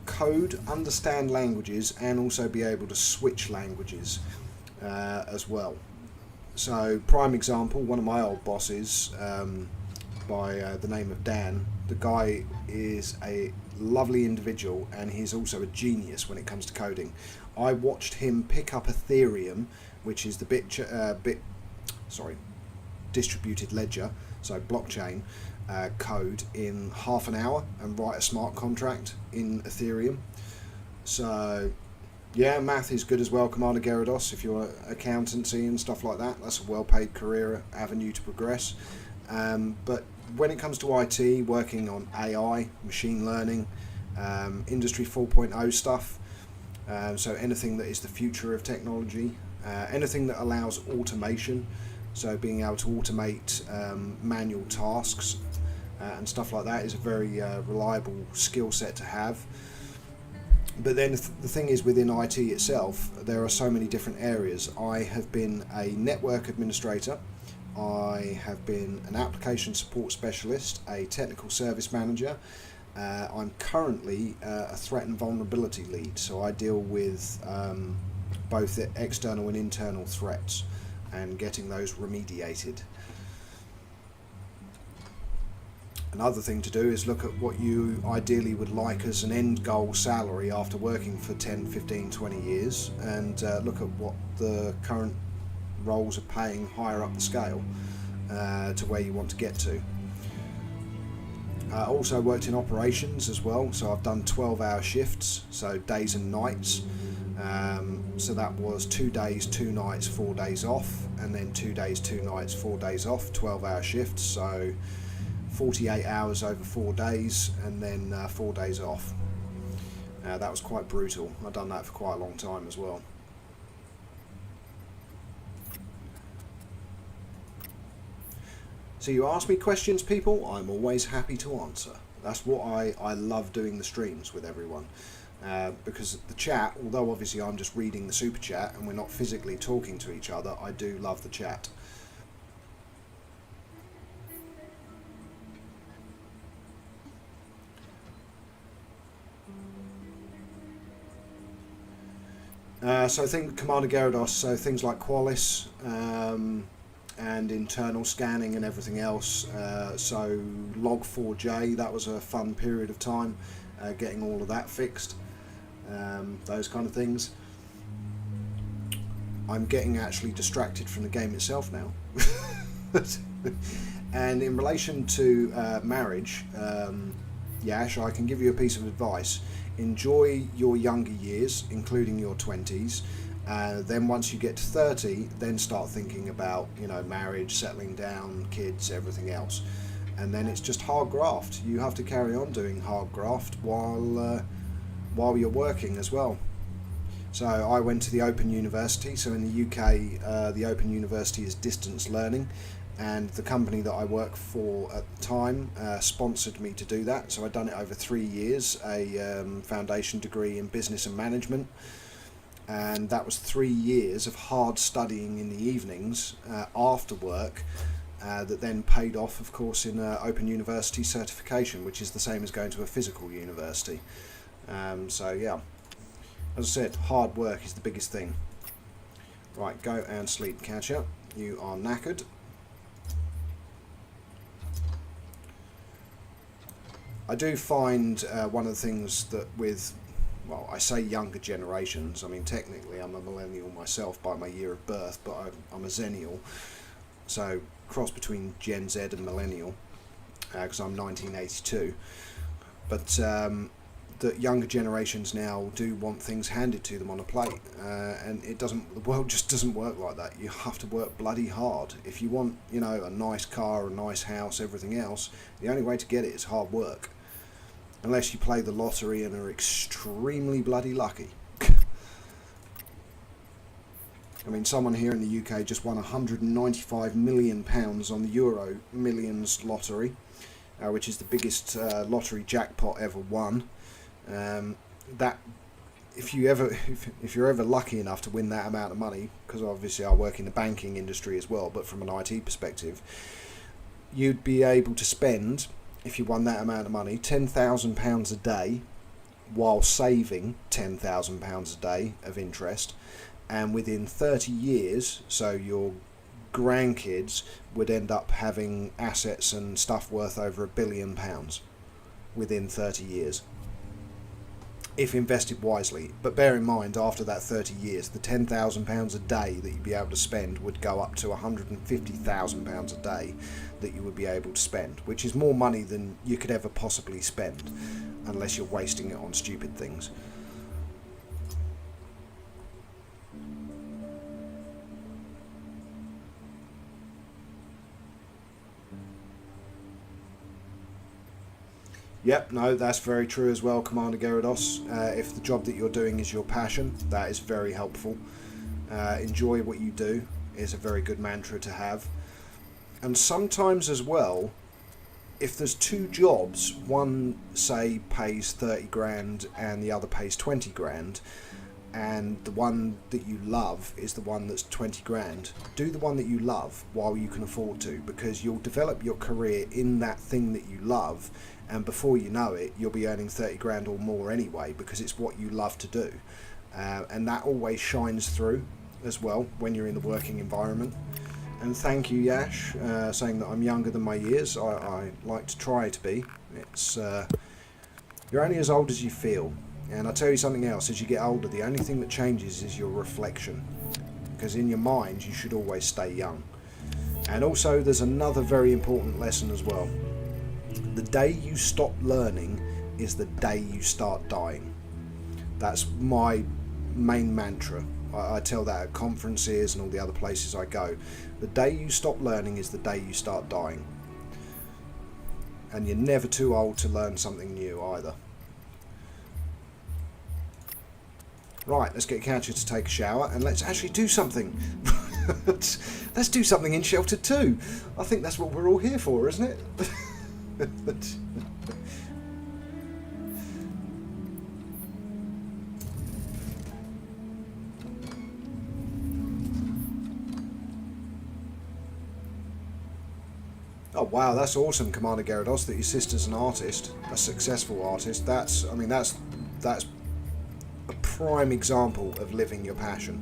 code, understand languages, and also be able to switch languages as well. So prime example, one of my old bosses by the name of Dan, the guy is a lovely individual and he's also a genius when it comes to coding. I watched him pick up Ethereum, which is the distributed ledger, so blockchain code, in half an hour and write a smart contract in Ethereum. So yeah, math is good as well, Commander Gyarados. If you're accountancy and stuff like that, that's a well-paid career avenue to progress. But when it comes to IT, working on AI, machine learning, Industry 4.0 stuff, so anything that is the future of technology, anything that allows automation, so being able to automate manual tasks and stuff like that is a very reliable skill set to have. But then the thing is, within IT itself, there are so many different areas. I have been a network administrator, I have been an application support specialist, a technical service manager. I'm currently a threat and vulnerability lead, so I deal with both the external and internal threats and getting those remediated. Another thing to do is look at what you ideally would like as an end goal salary after working for 10, 15, 20 years, and look at what the current roles are paying higher up the scale to where you want to get to. Also worked in operations as well, so I've done 12-hour shifts, so days and nights. So that was 2 days, 2 nights, 4 days off, and then 2 days, 2 nights, 4 days off, 12-hour shifts, so 48 hours over 4 days, and then 4 days off. That was quite brutal. I've done that for quite a long time as well. So you ask me questions, people, I'm always happy to answer. That's what I love doing the streams with everyone. Because the chat, although obviously I'm just reading the super chat and we're not physically talking to each other, I do love the chat. So Commander Gyarados, so things like Qualis and internal scanning and everything else. So Log4j, that was a fun period of time, getting all of that fixed. Those kind of things. I'm getting actually distracted from the game itself now. And in relation to marriage, Yash, I can give you a piece of advice. Enjoy your younger years, including your 20s. Then once you get to 30, then start thinking about, marriage, settling down, kids, everything else. And then it's just hard graft. You have to carry on doing hard graft while you're working as well. So I went to the Open University. So in the UK, the Open University is distance learning, and the company that I work for at the time sponsored me to do that. So I'd done it over 3 years, a foundation degree in business and management, and that was 3 years of hard studying in the evenings after work, that then paid off, of course, in Open University certification, which is the same as going to a physical university. So yeah, as I said, hard work is the biggest thing. Right, go and sleep, Catcher. You are knackered. I do find one of the things that with, well, I say younger generations, I mean technically I'm a millennial myself by my year of birth, but I'm a Zennial, so cross between Gen Z and millennial, because I'm 1982. but that younger generations now do want things handed to them on a plate, and the world just doesn't work like that. You have to work bloody hard. If you want, you know, a nice car, a nice house, everything else, the only way to get it is hard work. Unless you play the lottery and are extremely bloody lucky. I mean, someone here in the UK just won £195 million on the Euro Millions lottery, which is the biggest lottery jackpot ever won. That if you're ever lucky enough to win that amount of money, because obviously I work in the banking industry as well, but from an IT perspective, you'd be able to spend, if you won that amount of money, £10,000 a day while saving £10,000 a day of interest. And within 30 years, so your grandkids would end up having assets and stuff worth over £1 billion within 30 years, if invested wisely. But bear in mind, after that 30 years, the £10,000 a day that you'd be able to spend would go up to £150,000 a day that you would be able to spend, which is more money than you could ever possibly spend, unless you're wasting it on stupid things. Yep, no, that's very true as well, Commander Gyarados. If the job that you're doing is your passion, that is very helpful. Enjoy what you do is a very good mantra to have. And sometimes as well, if there's two jobs, one say pays 30 grand and the other pays 20 grand, and the one that you love is the one that's 20 grand, do the one that you love while you can afford to, because you'll develop your career in that thing that you love, and before you know it, you'll be earning 30 grand or more anyway, because it's what you love to do. And that always shines through as well when you're in the working environment. And thank you, Yash, saying that I'm younger than my years. I like to try to be. It's you're only as old as you feel. And I'll tell you something else, as you get older, the only thing that changes is your reflection. Because in your mind, you should always stay young. And also, there's another very important lesson as well. The day you stop learning is the day you start dying. That's my main mantra. I tell that at conferences and all the other places I go. The day you stop learning is the day you start dying. And you're never too old to learn something new either. Right, let's get Catcher to take a shower and let's actually do something. Let's do something in Shelter 2. I think that's what we're all here for, isn't it? Oh wow, that's awesome, Commander Gyarados, that your sister's an artist, a successful artist. That's a prime example of living your passion.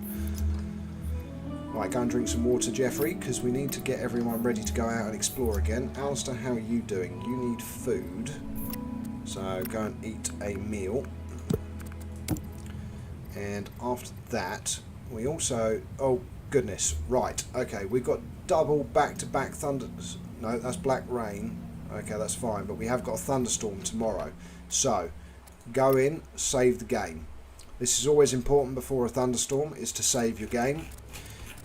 Right, go and drink some water, Jeffrey, because we need to get everyone ready to go out and explore again. Alistair, how are you doing? You need food, so go and eat a meal. And after that, we also... oh, goodness. Right, okay, we've got double back-to-back thunders. No, that's black rain. Okay, that's fine, but we have got a thunderstorm tomorrow. So, go in, save the game. This is always important before a thunderstorm, is to save your game.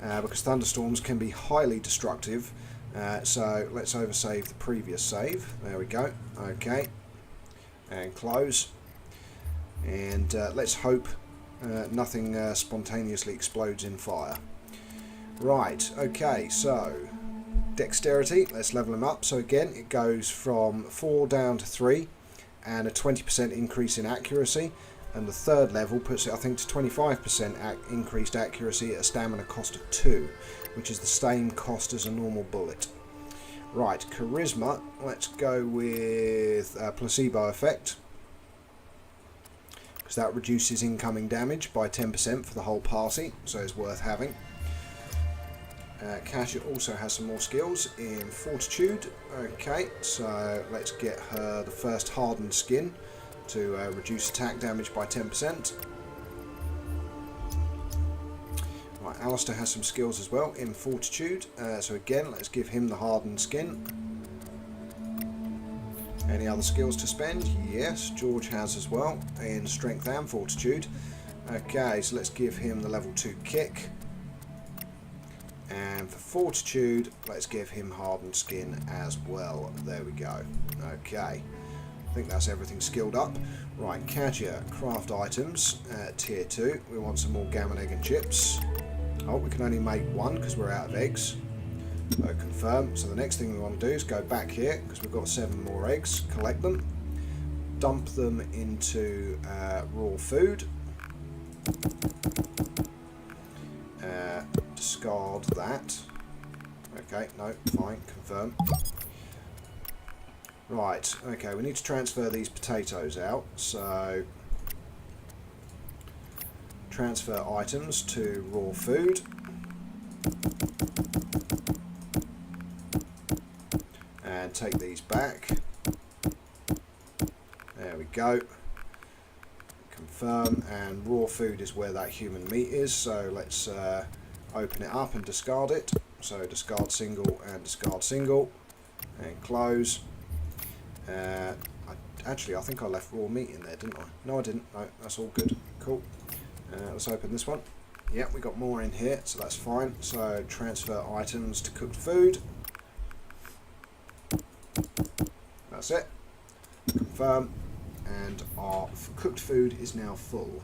Because thunderstorms can be highly destructive. So let's oversave the previous save. There we go. Okay. And close. And let's hope nothing spontaneously explodes in fire. Right, okay, so dexterity, let's level him up. So again, it goes from 4 down to 3 and a 20% increase in accuracy. And the third level puts it, I think, to 25% increased accuracy at a stamina cost of 2, which is the same cost as a normal bullet. Right, charisma, let's go with placebo effect, because that reduces incoming damage by 10% for the whole party, so it's worth having. Kasia also has some more skills in fortitude. Okay, so let's get her the first hardened skin to reduce attack damage by 10%. Right, Alistair has some skills as well in fortitude, so again let's give him the hardened skin. Any other skills to spend? Yes, George has as well, in strength and fortitude. Okay, so let's give him the level 2 kick. And for fortitude, let's give him hardened skin as well. There we go. Okay, I think that's everything skilled up. Right, Katia, craft items, tier 2. We want some more gammon, egg and chips. Oh, we can only make one because we're out of eggs. So confirm. So the next thing we want to do is go back here because we've got 7 more eggs. Collect them. Dump them into raw food. Discard that. Okay, no, fine, confirm. Right, okay, we need to transfer these potatoes out. So transfer items to raw food. And take these back. There we go. Confirm, and raw food is where that human meat is, so let's open it up and discard it. So discard single and discard single and close. Actually, I think I left raw meat in there, didn't I? No, I didn't. No, that's all good. Cool. Let's open this one. Yep, we got more in here, so that's fine. So transfer items to cooked food. That's it. Confirm, and our cooked food is now full.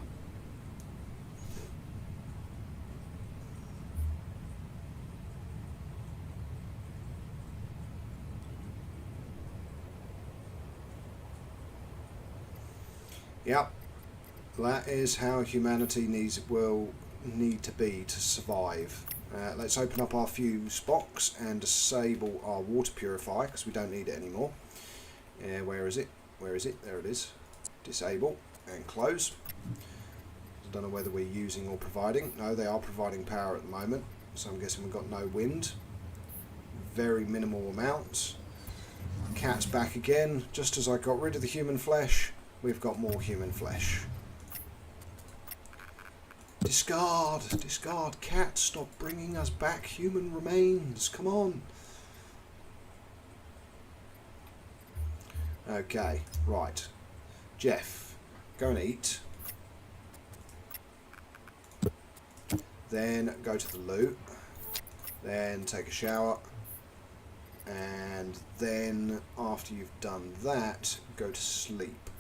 Yep, that is how humanity will need to be to survive. Let's open up our fuse box and disable our water purifier because we don't need it anymore. Where is it? Where is it? There it is. Disable and close. I don't know whether we're using or providing. No, they are providing power at the moment, so I'm guessing we've got no wind. Very minimal amounts. Cat's back again. Just as I got rid of the human flesh, we've got more human flesh. Discard! Discard! Cat, stop bringing us back human remains. Come on! Okay, right. Jeff, go and eat. Then go to the loo. Then take a shower. And then, after you've done that, go to sleep.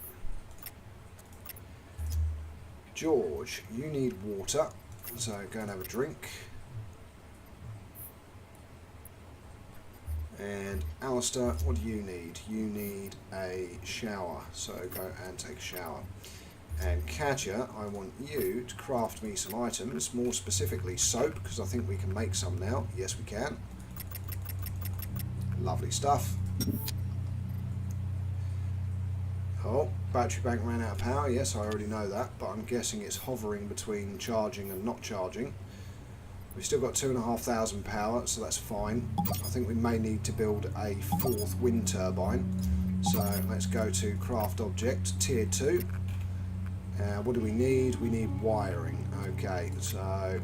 George, you need water, so go and have a drink. And Alistair, what do you need? You need a shower, so go and take a shower. And Katja, I want you to craft me some items, more specifically soap, because I think we can make some now. Yes, we can. Lovely stuff. Oh, battery bank ran out of power. Yes, I already know that, but I'm guessing it's hovering between charging and not charging. We've still got 2,500 power, so that's fine. I think we may need to build a 4th wind turbine. So let's go to craft object, tier 2. What do we need? We need wiring. Okay, so...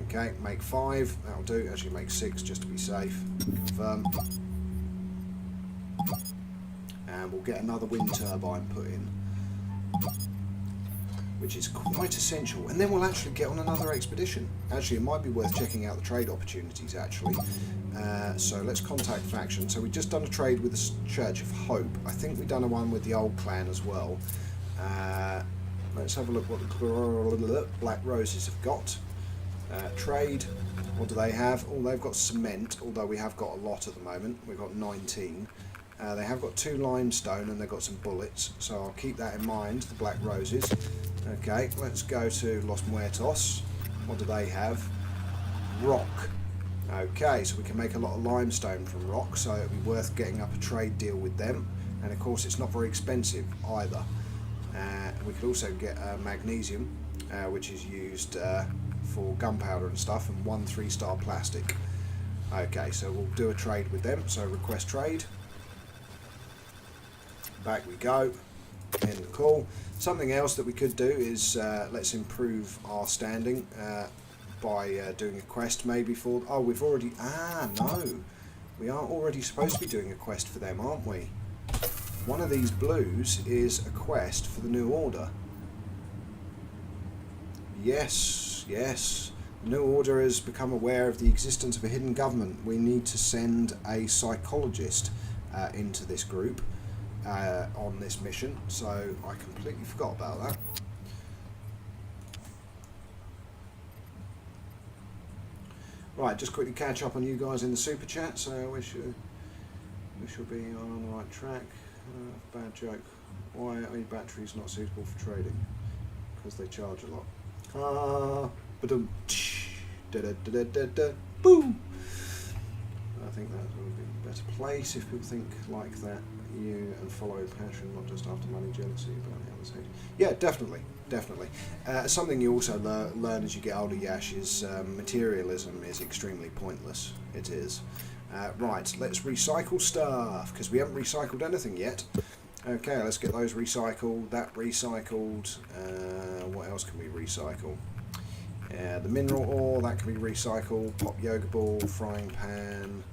Okay, make 5. That'll do. Actually, make 6 just to be safe. Confirm. And we'll get another wind turbine put in, which is quite essential, and then we'll actually get on another expedition. Actually, it might be worth checking out the trade opportunities actually. So let's contact faction. So we've just done a trade with the Church of Hope. I think we've done a one with the old clan as well. Let's have a look what the Black Roses have got. Trade, what do they have? Oh, they've got cement, although we have got a lot at the moment. We've got 19. They have got 2 limestone and they've got some bullets, so I'll keep that in mind, the Black Roses. Okay, let's go to Los Muertos. What do they have? Rock. Okay, so we can make a lot of limestone from rock, so it'll be worth getting up a trade deal with them. And of course it's not very expensive either. We could also get magnesium, which is used for gunpowder and stuff, and 1 3-star plastic. Okay, so we'll do a trade with them, so request trade. Back we go. End the call. Something else that we could do is let's improve our standing by doing a quest maybe for... Oh, we've already... Ah, no. We are already supposed to be doing a quest for them, aren't we? One of these blues is a quest for the New Order. Yes, yes. The New Order has become aware of the existence of a hidden government. We need to send a psychologist into this group on this mission. So I completely forgot about that. Right, just quickly catch up on you guys in the super chat. So we should be on the right track. Bad joke. Why are batteries not suitable for trading? Because they charge a lot. Ba-dum, da-da-da-da-da, boom! I think that would be a better place if people think like that. You and follow passion, not just after money, jealousy, but on the other side. Yeah, definitely, definitely. Something you also learn as you get older, Yash, is materialism is extremely pointless. It is. Right, let's recycle stuff, because we haven't recycled anything yet. Okay, let's get those recycled, that recycled. What else can we recycle? The mineral ore, that can be recycled. Pop yoga ball, frying pan.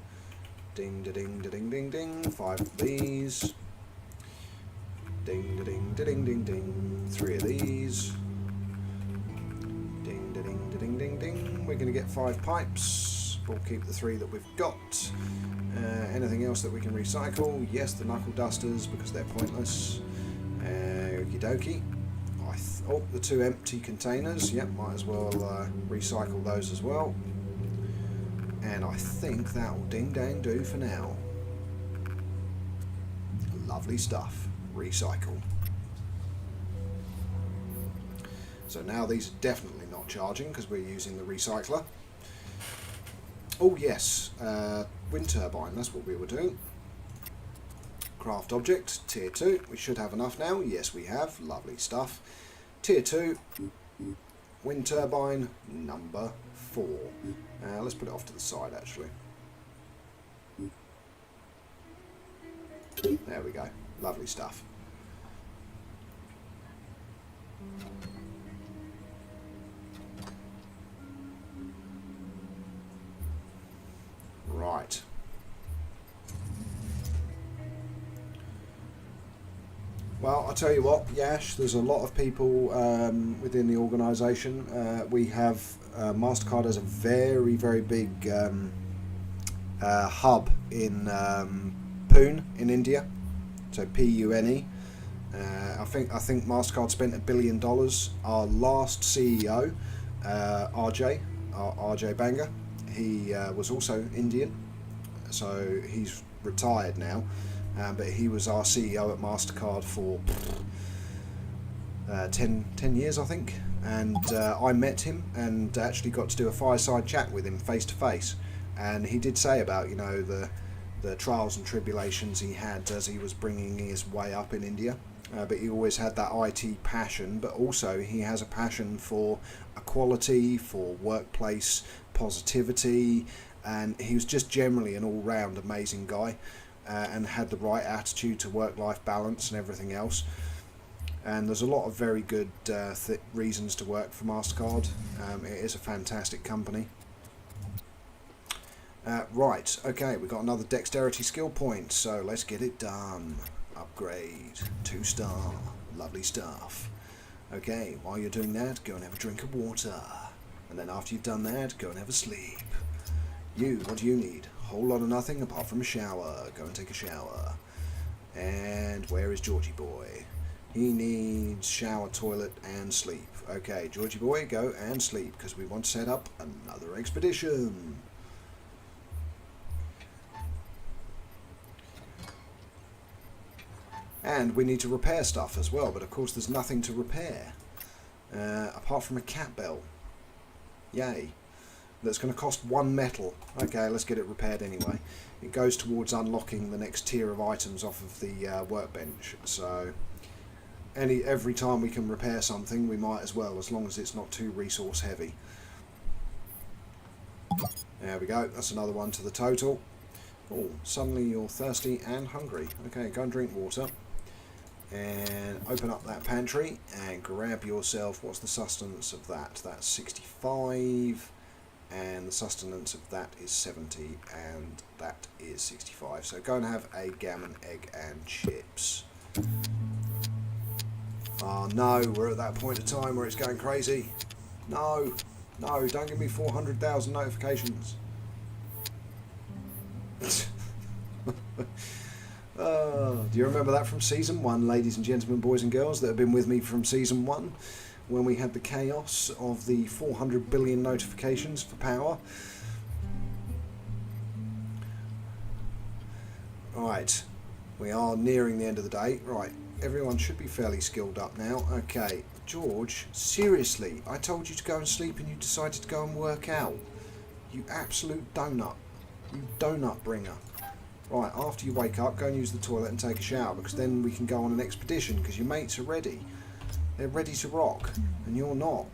Ding da ding da ding ding ding. 5 of these. Ding da ding da ding ding ding. 3 of these. Ding da ding da ding ding ding. We're going to get 5 pipes. We'll keep the 3 that we've got. Anything else that we can recycle? Yes, the knuckle dusters, because they're pointless. Okie dokie. Oh, the 2 empty containers. Yep, might as well recycle those as well. And I think that will ding dang do for now. Lovely stuff. Recycle. So now these are definitely not charging because we're using the recycler. Oh yes, wind turbine, that's what we were doing. Craft object, tier 2. We should have enough now. Yes, we have. Lovely stuff. Tier 2, wind turbine number 4. Let's put it off to the side actually. There we go. Lovely stuff. Right. Well, I'll tell you what, Yash, there's a lot of people within the organisation. We have MasterCard has a very, very big hub in Pune in India, so Pune. I think MasterCard spent $1 billion. Our last CEO, RJ Banga, he was also Indian, so he's retired now. But he was our CEO at MasterCard for 10 years, I think. And I met him and actually got to do a fireside chat with him face to face. And he did say about, you know, the trials and tribulations he had as he was bringing his way up in India. But he always had that IT passion, but also he has a passion for equality, for workplace positivity, and he was just generally an all-round amazing guy. And had the right attitude to work-life balance and everything else. And there's a lot of very good reasons to work for MasterCard. It is a fantastic company. Right, okay, we've got another dexterity skill point, so let's get it done. Upgrade, 2-star, lovely stuff. Okay, while you're doing that, go and have a drink of water. And then after you've done that, go and have a sleep. You, what do you need? Whole lot of nothing apart from a shower. Go and take a shower. And where is Georgie boy? He needs shower, toilet and sleep. Okay, Georgie boy, go and sleep because we want to set up another expedition. And we need to repair stuff as well, but of course there's nothing to repair apart from a cat bell. Yay. That's going to cost 1 metal. Okay, let's get it repaired anyway. It goes towards unlocking the next tier of items off of the workbench. So every time we can repair something, we might as well, as long as it's not too resource heavy. There we go. That's another one to the total. Oh, suddenly you're thirsty and hungry. Okay, go and drink water. And open up that pantry and grab yourself. What's the sustenance of that? That's 65. and the sustenance of that is 70, and that is 65. So go and have a gammon, egg and chips. Oh no, we're at that point of time where it's going crazy. No, no, don't give me 400,000 notifications. Do you remember that from season 1, ladies and gentlemen, boys and girls that have been with me from season 1, when we had the chaos of the 400 billion notifications for power? Right, we are nearing the end of the day. Right, everyone should be fairly skilled up now. Okay, George, seriously, I told you to go and sleep and you decided to go and work out. You absolute donut. You donut bringer. Right, after you wake up, go and use the toilet and take a shower, because then we can go on an expedition, because your mates are ready. They're ready to rock, and you're not.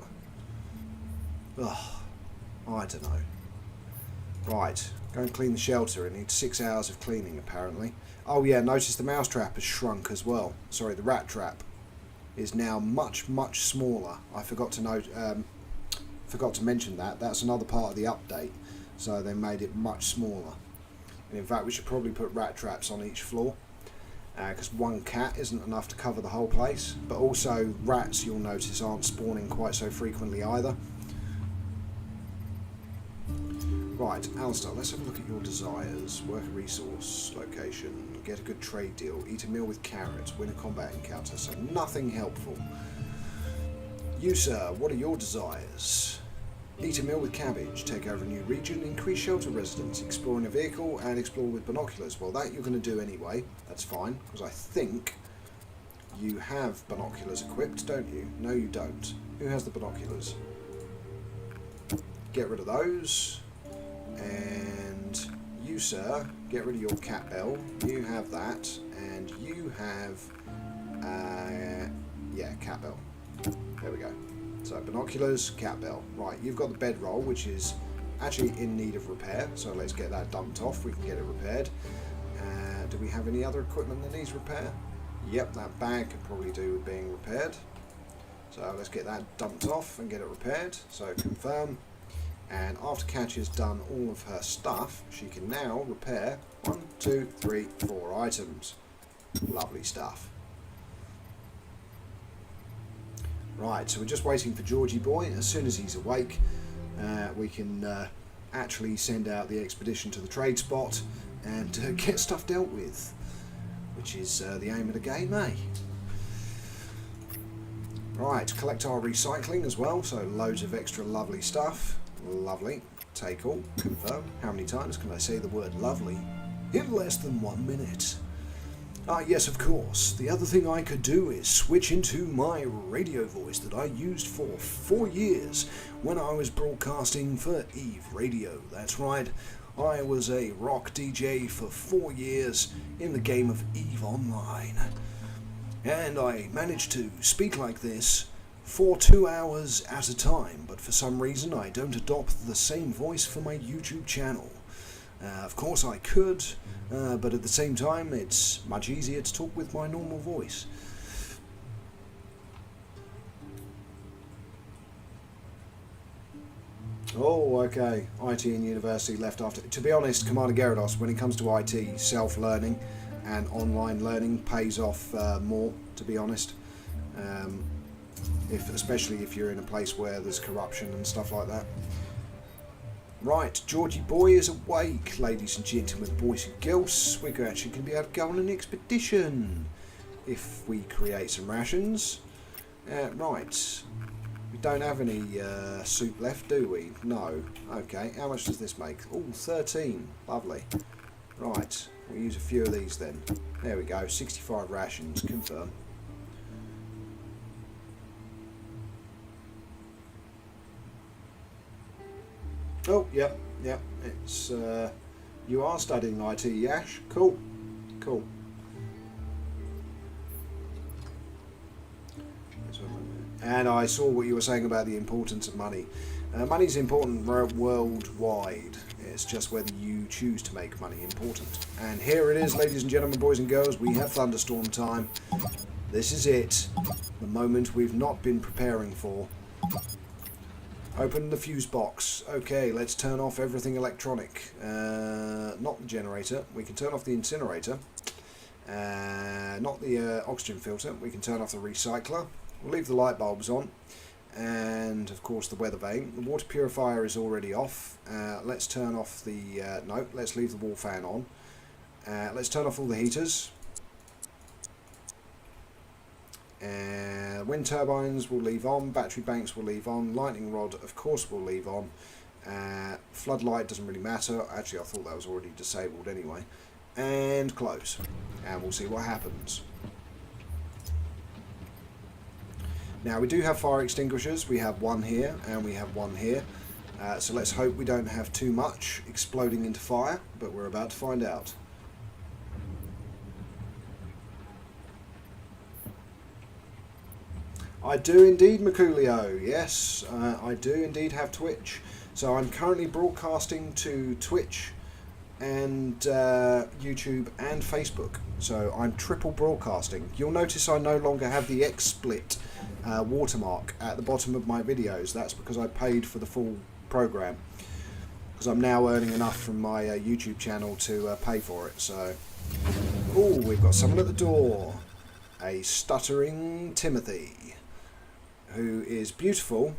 Ugh, I don't know. Right, go and clean the shelter. It needs 6 hours of cleaning, apparently. Oh yeah, notice the mouse trap has shrunk as well. Sorry, the rat trap is now much, much smaller. I forgot to mention that. That's another part of the update. So they made it much smaller. And in fact, we should probably put rat traps on each floor, because one cat isn't enough to cover the whole place. But also, rats, you'll notice, aren't spawning quite so frequently either. Right, Alistair, let's have a look at your desires. Work a resource, location, get a good trade deal, eat a meal with carrots, win a combat encounter. So nothing helpful. You, sir, what are your desires? Eat a meal with cabbage, take over a new region, increase shelter residence, explore in a vehicle, and explore with binoculars. Well, that you're going to do anyway. That's fine, because I think you have binoculars equipped, don't you? No, you don't. Who has the binoculars? Get rid of those. And you, sir, get rid of your cat bell. You have that. And you have... yeah, cat bell. There we go. So binoculars, cat bell. Right, you've got the bedroll, which is actually in need of repair. So let's get that dumped off. We can get it repaired. Do we have any other equipment that needs repair? Yep, that bag could probably do with being repaired. So let's get that dumped off and get it repaired. So confirm. And after Catch has done all of her stuff, she can now repair 1, 2, 3, 4 items. Lovely stuff. Right, so we're just waiting for Georgie boy. As soon as he's awake, we can actually send out the expedition to the trade spot and get stuff dealt with, which is the aim of the game, eh? Right, collect our recycling as well, so loads of extra lovely stuff. Lovely. Take all. Confirm. How many times can I say the word lovely in less than 1 minute? Ah, yes, of course. The other thing I could do is switch into my radio voice that I used for 4 years when I was broadcasting for Eve Radio. That's right. I was a rock DJ for 4 years in the game of Eve Online. And I managed to speak like this for 2 hours at a time, but for some reason I don't adopt the same voice for my YouTube channel. Of course I could, but at the same time it's much easier to talk with my normal voice. Oh, okay. IT and university left after. To be honest, Commander Gyarados, when it comes to IT, self-learning and online learning pays off more, to be honest. Especially if you're in a place where there's corruption and stuff like that. Right, Georgie boy is awake, ladies and gentlemen, boys and girls. We're actually going to be able to go on an expedition if we create some rations. Right, we don't have any soup left, do we? No. Okay, how much does this make? Oh, 13. Lovely. Right, we'll use a few of these then. There we go, 65 rations, confirm. Oh, yep, it's, you are studying IT, Yash? Cool, cool. And I saw what you were saying about the importance of money. Money's important worldwide. It's just whether you choose to make money important. And here it is, ladies and gentlemen, boys and girls, we have thunderstorm time. This is it, the moment we've not been preparing for. Open the fuse box. Okay, let's turn off everything electronic. Not the generator. We can turn off the incinerator. Not the oxygen filter. We can turn off the recycler. We'll leave the light bulbs on. And of course the weather vane. The water purifier is already off. Let's turn off the... no, let's leave the wall fan on. Let's turn off all the heaters. Wind turbines will leave on, battery banks will leave on, lightning rod of course will leave on, floodlight doesn't really matter, actually I thought that was already disabled anyway, and close, and we'll see what happens. Now we do have fire extinguishers, we have one here and we have one here, so let's hope we don't have too much exploding into fire, but we're about to find out. I do indeed, Merculio. Yes, I do indeed have Twitch. So I'm currently broadcasting to Twitch and YouTube and Facebook. So I'm triple broadcasting. You'll notice I no longer have the XSplit watermark at the bottom of my videos. That's because I paid for the full program. Because I'm now earning enough from my YouTube channel to pay for it. So, oh, we've got someone at the door. A stuttering Timothy, who is beautiful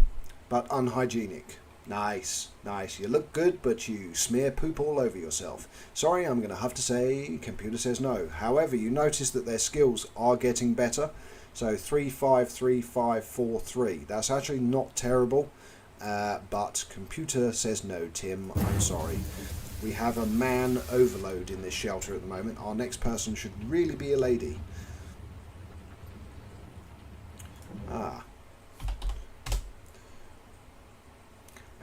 but unhygienic. Nice, nice. You look good, but you smear poop all over yourself. Sorry, I'm going to have to say, computer says no. However, you notice that their skills are getting better. So 353543. That's actually not terrible, but computer says no, Tim. I'm sorry. We have a man overload in this shelter at the moment. Our next person should really be a lady. Ah.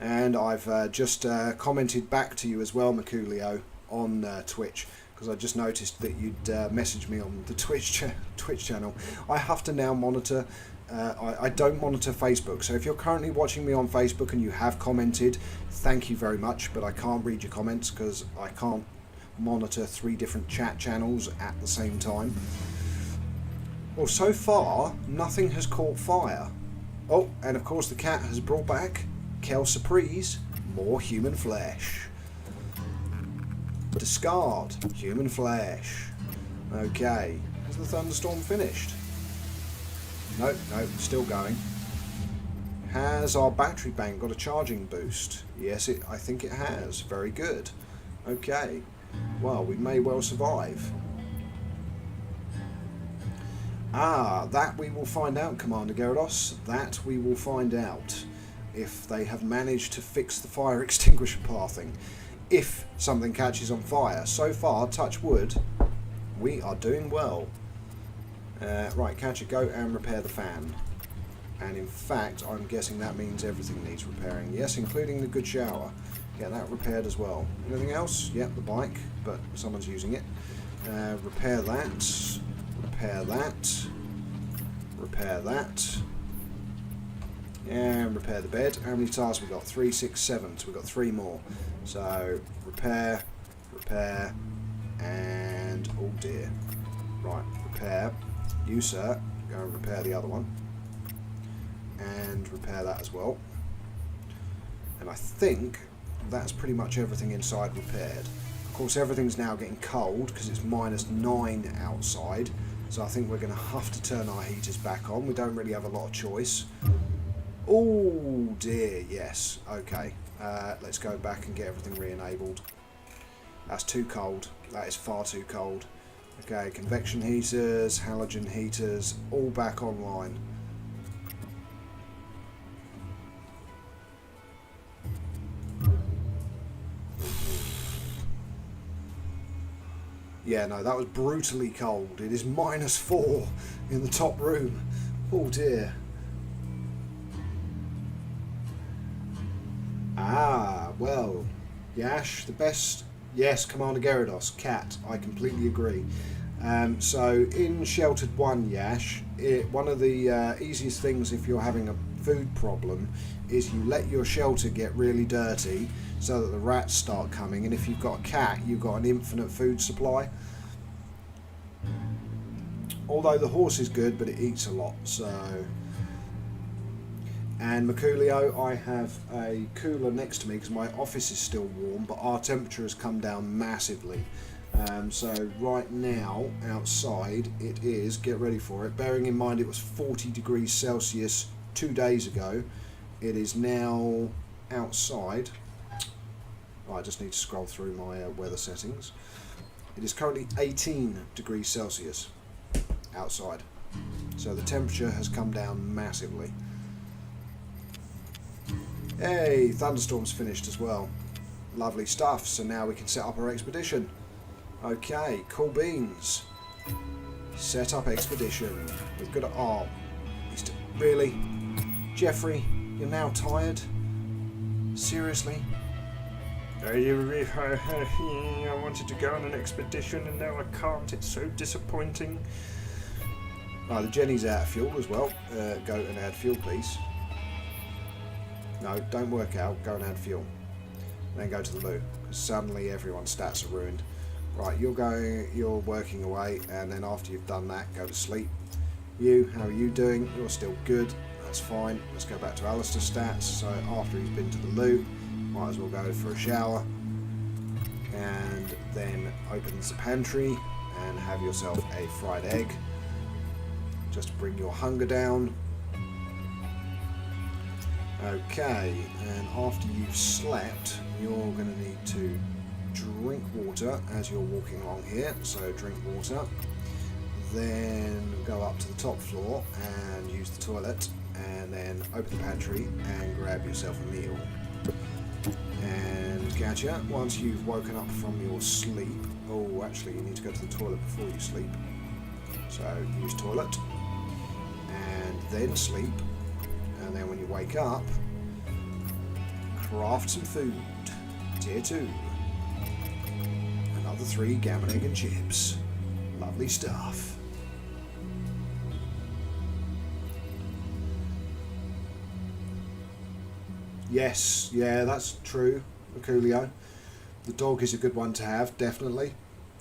And I've just commented back to you as well, Merculio, on Twitch, because I just noticed that you'd messaged me on the Twitch channel. I have to now monitor. I don't monitor Facebook, so if you're currently watching me on Facebook and you have commented, thank you very much, but I can't read your comments because I can't monitor 3 different chat channels at the same time. Well, so far, nothing has caught fire. Oh, and of course the cat has brought back Kel Surprise, more human flesh. Discard, human flesh. Okay, has the thunderstorm finished? Nope, nope, still going. Has our battery bank got a charging boost? Yes, I think it has. Very good. Okay, well, we may well survive. Ah, that we will find out, Commander Gyarados. That we will find out. If they have managed to fix the fire extinguisher pathing. If something catches on fire. So far, touch wood, we are doing well. Right, Catcher, go and repair the fan. And in fact, I'm guessing that means everything needs repairing. Yes, including the good shower. Get that repaired as well. Anything else? Yep, the bike, but someone's using it. Repair that. Repair that. Repair that. And repair the bed. How many tiles we got? 3, 6, 7. So we've got 3 more. So repair, repair, and oh dear. Right, repair. You, sir, go and repair the other one. And repair that as well. And I think that's pretty much everything inside repaired. Of course, everything's now getting cold because it's -9 outside. So I think we're going to have to turn our heaters back on. We don't really have a lot of choice. Oh dear, yes. Okay, let's go back and get everything re-enabled. That's too cold. That is far too cold. Okay, convection heaters, halogen heaters, all back online. Yeah, no, that was brutally cold. It is -4 in the top room. Oh dear. Ah, well, Yash, the best... Yes, Commander Gyarados, cat, I completely agree. So in Sheltered 1, Yash, one of the easiest things if you're having a food problem is you let your shelter get really dirty so that the rats start coming, and if you've got a cat, you've got an infinite food supply. Although the horse is good, but it eats a lot, so... And Merculio, I have a cooler next to me because my office is still warm, but our temperature has come down massively. So right now, outside, it is, get ready for it, bearing in mind it was 40 degrees Celsius 2 days ago. It is now outside. Oh, I just need to scroll through my weather settings. It is currently 18 degrees Celsius outside. So the temperature has come down massively. Hey, thunderstorms finished as well. Lovely stuff. So now we can set up our expedition. Okay, cool beans. Set up expedition. We've got to... really? Jeffrey, you're now tired? Seriously? I wanted to go on an expedition and now I can't. It's so disappointing. Oh, the Jenny's out of fuel as well. Go and add fuel, please. No, don't work out. Go and add fuel. Then go to the loo. Because suddenly everyone's stats are ruined. Right, you're working away, and then after you've done that, go to sleep. You, how are you doing? You're still good. That's fine. Let's go back to Alistair's stats. So after he's been to the loo, might as well go for a shower. And then opens the pantry and have yourself a fried egg. Just to bring your hunger down. Okay, and after you've slept, you're going to need to drink water as you're walking along here. So drink water. Then go up to the top floor and use the toilet. And then open the pantry and grab yourself a meal. And gotcha. Once you've woken up from your sleep... Oh, actually, you need to go to the toilet before you sleep. So use toilet. And then sleep. And then when you wake up, craft some food. Tier 2. Another 3 gammon, egg and chips. Lovely stuff. Yes, yeah, that's true, Merculio. The dog is a good one to have, definitely.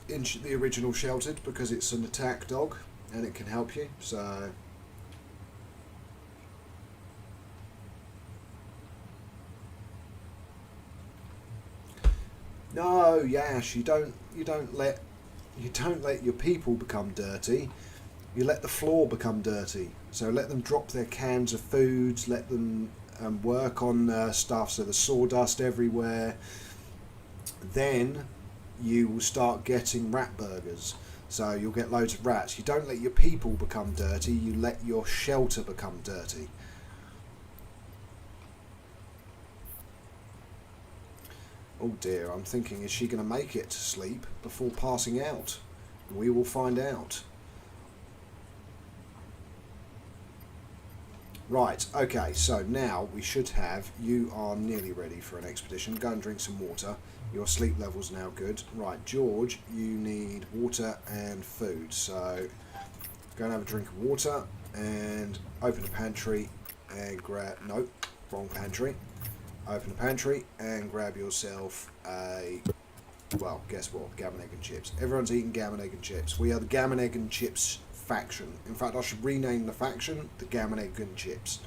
In the original Sheltered, because it's an attack dog and it can help you, so... No, Yash, you don't let your people become dirty. You let the floor become dirty. So let them drop their cans of foods, let them work on stuff, so there's sawdust everywhere. Then you will start getting rat burgers. So you'll get loads of rats. You don't let your people become dirty, you let your shelter become dirty. Oh dear, I'm thinking, is she going to make it to sleep before passing out? We will find out. Right, okay, so now we should have, you are nearly ready for an expedition. Go and drink some water. Your sleep level's now good. Right, George, you need water and food. So go and have a drink of water and open a pantry and grab, nope, wrong pantry. Open the pantry and grab yourself a, well, guess what, gammon, egg and chips. Everyone's eating gammon, egg and chips. We are the gammon, egg and chips faction. In fact, I should rename the faction the gammon, egg and chips.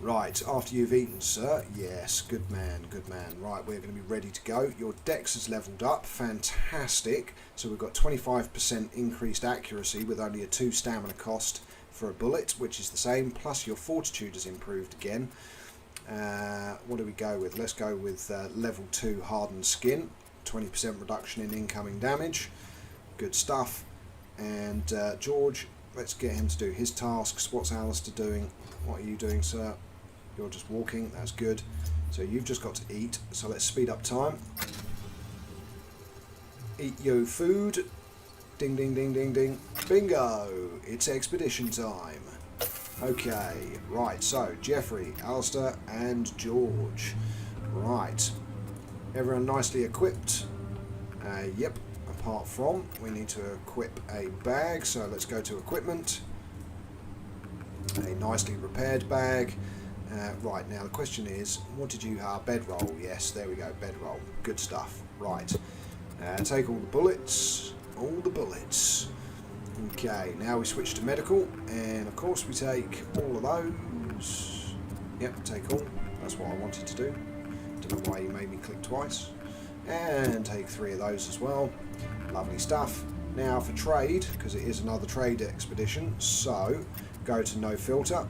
Right, after you've eaten, sir. Yes, good man, good man. Right, we're going to be ready to go. Your dex has leveled up. Fantastic. So we've got 25% increased accuracy with only a 2 stamina cost for a bullet, which is the same. Plus your fortitude has improved again. What do we go with? Let's go with level 2 hardened skin, 20% reduction in incoming damage. Good stuff. And George, let's get him to do his tasks. What's Alistair doing? What are you doing, sir? You're just walking. That's good. So you've just got to eat. So let's speed up time. Eat your food. Ding, ding, ding, ding, ding. Bingo! It's expedition time. Okay, right, so Jeffrey, Alistair and George. Right, everyone nicely equipped? Yep, apart from we need to equip a bag, so let's go to equipment. A nicely repaired bag. Right, now the question is, what did you have? Bedroll, yes, there we go, bedroll. Good stuff, right. Take all the bullets, Okay, now we switch to medical, and of course we take all of those. Yep, take all. That's what I wanted to do. Don't know why you made me click twice. And take 3 of those as well. Lovely stuff. Now for trade, because it is another trade expedition, so go to no filter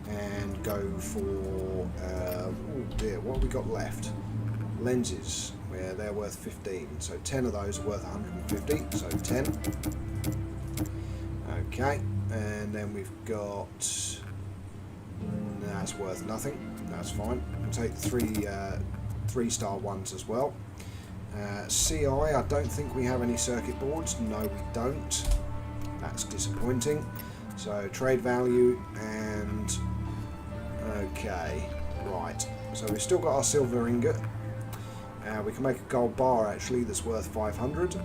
and go for, oh dear, what have we got left? Lenses, where they're worth 15, so 10 of those are worth 150, so 10. Okay, and then we've got, that's worth nothing, that's fine. We'll take the 3-star ones as well. CI, I don't think we have any circuit boards. No, we don't. That's disappointing. So trade value and okay, right. So we've still got our silver ingot. We can make a gold bar actually that's worth 500,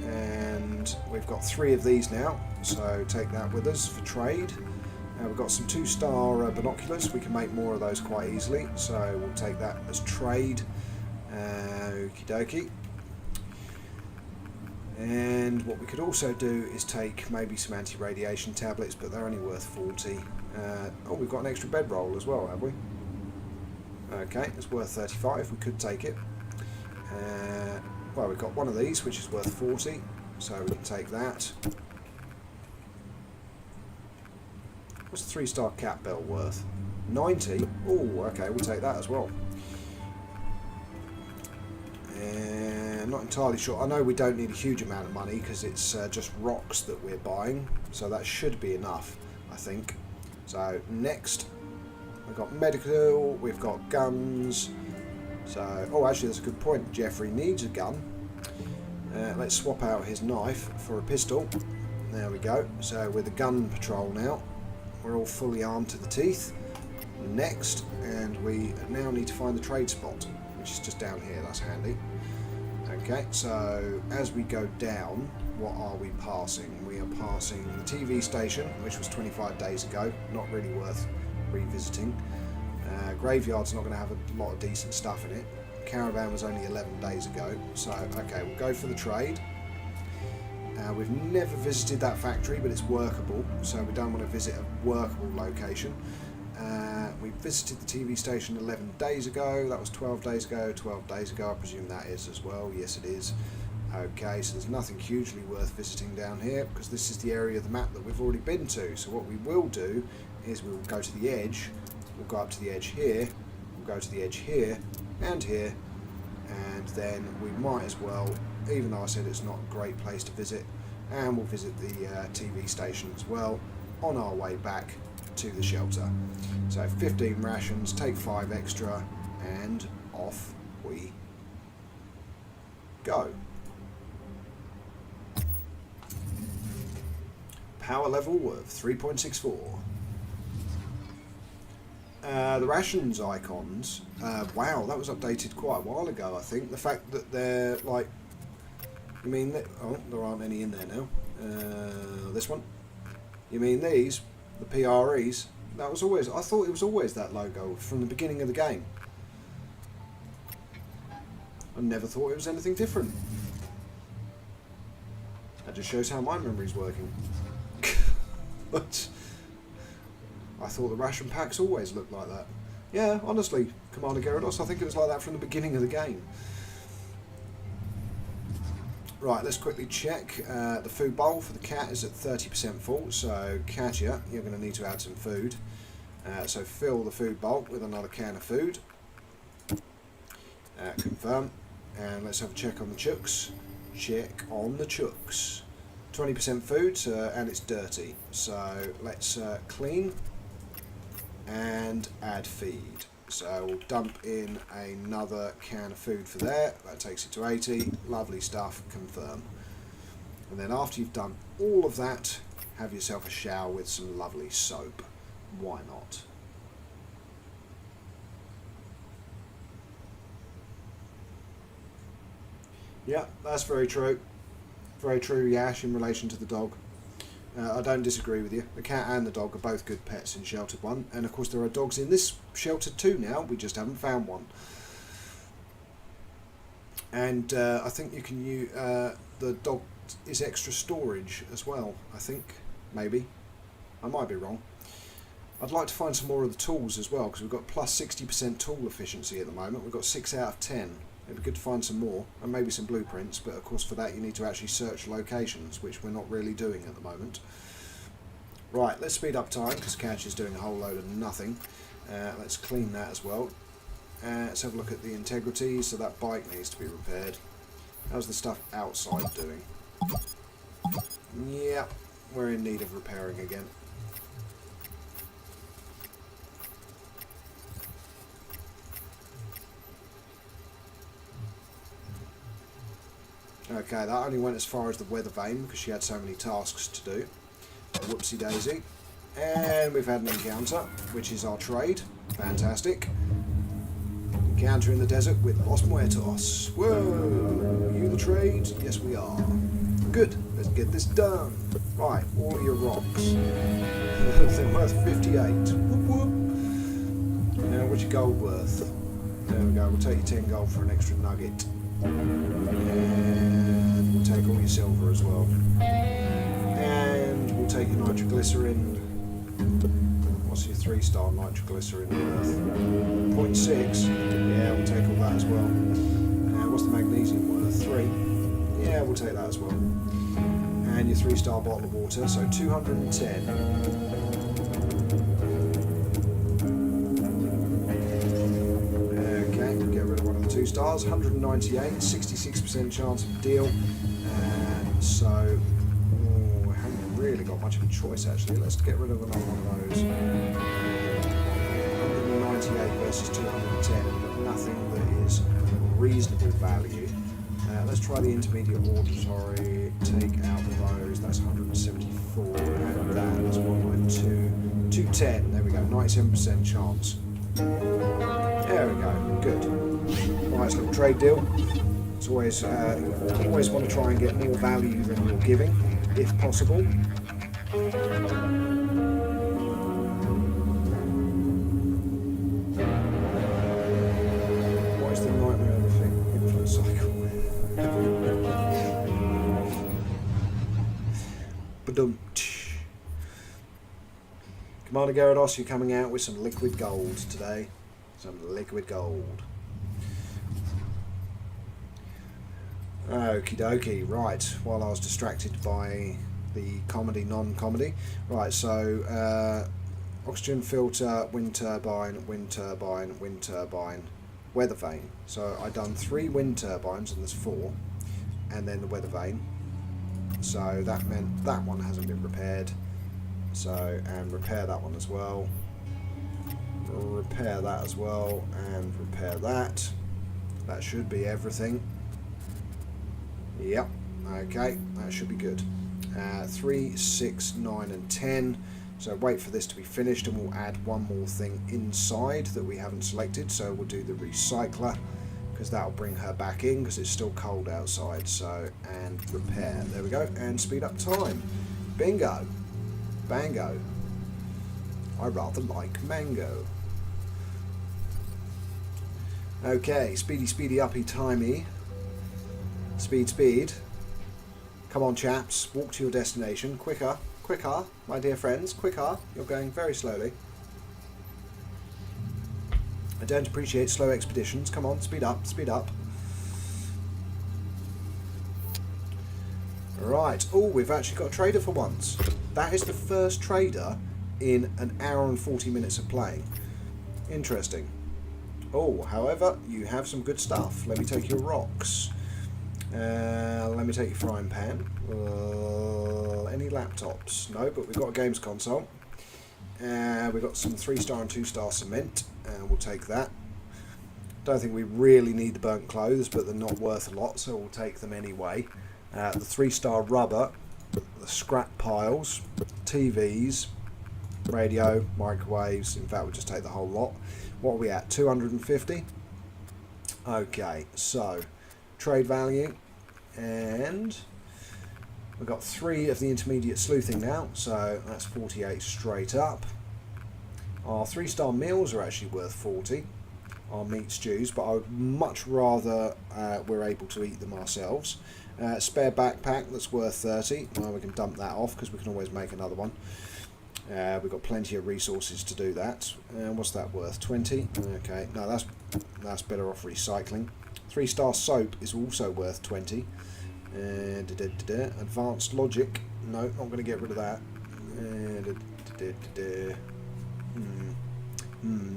and we've got 3 of these now. So take that with us for trade. We've got some 2-star binoculars. We can make more of those quite easily. So we'll take that as trade. Okie dokie. And what we could also do is take maybe some anti-radiation tablets, but they're only worth 40. Oh, we've got an extra bedroll as well, have we? Okay, it's worth 35. We could take it. Well, we've got one of these, which is worth 40, so we can take that. What's the 3-star cat bell worth? 90? Oh, okay, we'll take that as well. And not entirely sure. I know we don't need a huge amount of money because it's just rocks that we're buying, so that should be enough, I think. So next, we've got medical, we've got guns. So, oh, actually, that's a good point. Jeffrey needs a gun. Let's swap out his knife for a pistol. There we go. So we're the gun patrol now. We're all fully armed to the teeth. Next, and we now need to find the trade spot, which is just down here. That's handy. Okay, so as we go down, what are we passing? We are passing the TV station, which was 25 days ago. Not really worth revisiting. Graveyard's not going to have a lot of decent stuff in it. Caravan was only 11 days ago. So, okay, we'll go for the trade. We've never visited that factory, but it's workable, so we don't want to visit a workable location. We visited the TV station 11 days ago. That was 12 days ago. 12 days ago, I presume that is as well. Yes, it is. Okay, so there's nothing hugely worth visiting down here because this is the area of the map that we've already been to. So what we will do is we will go to the edge. We'll go up to the edge here. We'll go to the edge here and here. And then we might as well, even though I said it's not a great place to visit, and we'll visit the TV station as well on our way back to the shelter. So 15 rations, take 5 extra, and off we go. Power level of 3.64. The rations icons, wow, that was updated quite a while ago, I think. The fact that they're like, you mean that, oh, there aren't any in there now. This one? You mean these? The PREs? That was always, I thought it was always that logo from the beginning of the game. I never thought it was anything different. That just shows how my memory's working. But I thought the ration packs always looked like that. Yeah, honestly, Commander Gyarados, I think it was like that from the beginning of the game. Right, let's quickly check. The food bowl for the cat is at 30% full, so Katya, you're going to need to add some food. So fill the food bowl with another can of food. Confirm. And let's have a check on the chooks. Check on the chooks. 20% food, and it's dirty. So let's clean and add feed. So we'll dump in another can of food for there. That takes it to 80. Lovely stuff. Confirm. And then after you've done all of that, have yourself a shower with some lovely soap. Why not? Yeah, that's very true. Very true, Yash, in relation to the dog. I don't disagree with you. The cat and the dog are both good pets in Sheltered 1. And of course there are dogs in this Sheltered 2 now. We just haven't found one. And I think you can use the dog is extra storage as well, I think. Maybe. I might be wrong. I'd like to find some more of the tools as well, because we've got plus 60% tool efficiency at the moment. We've got 6 out of 10. It'd be good to find some more, and maybe some blueprints, but of course for that you need to actually search locations, which we're not really doing at the moment. Right, let's speed up time, because Couch is doing a whole load of nothing. Let's clean that as well. Let's have a look at the integrity, so that bike needs to be repaired. How's the stuff outside doing? Yeah, we're in need of repairing again. Okay, that only went as far as the weather vane because she had so many tasks to do. Whoopsie daisy. And we've had an encounter, which is our trade. Fantastic. Encounter in the desert with Los Muertos. Whoa! Are you the trade? Yes, we are. Good. Let's get this done. Right, all your rocks. They're worth 58. Whoop whoop. Now, what's your gold worth? There we go. We'll take your 10 gold for an extra nugget. And we'll take all your silver as well. And we'll take your nitroglycerin. What's your 3-star nitroglycerin worth? 0.6. Yeah, we'll take all that as well. What's the magnesium worth? 3. Yeah, we'll take that as well. And your 3-star bottle of water, so 210. Okay, get rid of one of the 2 stars. 198, 66% chance of deal. And so, I haven't really got much of a choice actually. Let's get rid of another one of those. 198 versus 210, but nothing that is reasonable value. Let's try the intermediate auditory, take out those, that's 174, and that's 192, 210, there we go, 97% chance. There we go, good. Nice little trade deal. It's always, always want to try and get more value than you're giving, if possible. What is the nightmare of the thing? Influence cycle. Commander Gyarados, you're coming out with some liquid gold today. Some liquid gold. Okie dokie, right, while I was distracted by the comedy, non-comedy. Right, so oxygen filter, wind turbine, wind turbine, wind turbine, weather vane. So I've done 3 wind turbines and there's 4, and then the weather vane. So that meant that one hasn't been repaired. So, and repair that one as well. Repair that as well, and repair that. That should be everything. Yep, okay, that should be good. 3, 6, 9 and 10. So wait for this to be finished and we'll add one more thing inside that we haven't selected. So we'll do the recycler, because that'll bring her back in because it's still cold outside. So, and repair, there we go, and speed up time. Bingo, bango. I rather like mango. Okay, speedy, speedy, uppy, timey. Speed, speed. Come on, chaps, walk to your destination. Quicker, quicker, my dear friends, quicker. You're going very slowly. I don't appreciate slow expeditions. Come on, speed up, speed up. Right. Oh, we've actually got a trader for once. That is the first trader in an hour and 40 minutes of playing. Interesting. Oh, however, you have some good stuff. Let me take your rocks. Let me take your frying pan. Any laptops? No, but we've got a games console. We've got some 3-star and 2-star cement. We'll take that. Don't think we really need the burnt clothes, but they're not worth a lot, so we'll take them anyway. The 3-star rubber, the scrap piles, TVs, radio, microwaves. In fact, we'll just take the whole lot. What are we at? 250? Okay, so trade value, and we've got 3 of the intermediate sleuthing now, so that's 48 straight up. Our 3-star meals are actually worth 40, our meat stews, but I would much rather we're able to eat them ourselves. Spare backpack that's worth 30. Well, we can dump that off because we can always make another one. We've got plenty of resources to do that. What's that worth? 20. Okay, no, that's better off recycling. 3-star soap is also worth 20. Advanced logic. No, not going to get rid of that.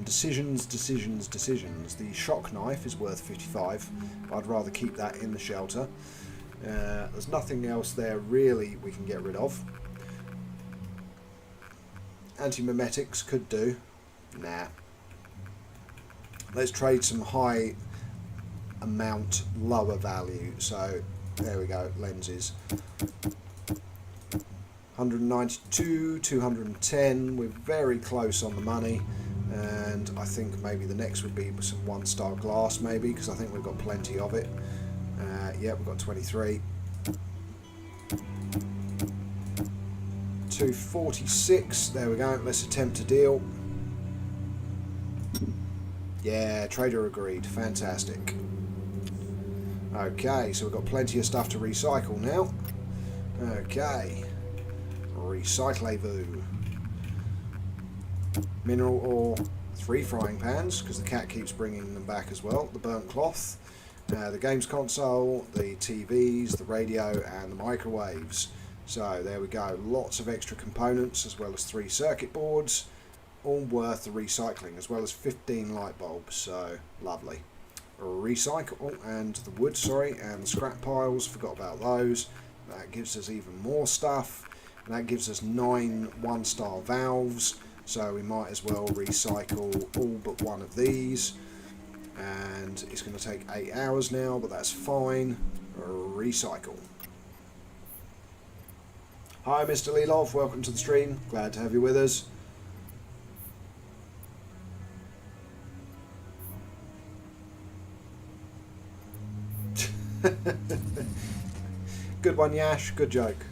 Decisions. The shock knife is worth 55. I'd rather keep that in the shelter. There's nothing else there really we can get rid of. Anti-memetics could do. Nah. Let's trade some high amount, lower value. So there we go, lenses. 192, 210. We're very close on the money. And I think maybe the next would be some 1-star glass, maybe, because I think we've got plenty of it. Yeah, we've got 23. 246. There we go. Let's attempt a deal. Yeah, trader agreed. Fantastic. Okay, so we've got plenty of stuff to recycle now. Okay. Recycle-a-voo. Mineral ore, 3 frying pans, because the cat keeps bringing them back as well. The burnt cloth, the games console, the TVs, the radio, and the microwaves. So there we go, lots of extra components, as well as 3 circuit boards, all worth the recycling, as well as 15 light bulbs. So lovely. Recycle, and the wood, and the scrap piles, forgot about those. That gives us even more stuff, and that gives us 9 1-star valves. So we might as well recycle all but one of these. And it's going to take 8 hours now, but that's fine. Recycle. Hi Mr. Lilov, welcome to the stream. Glad to have you with us. Good one, Yash. Good joke.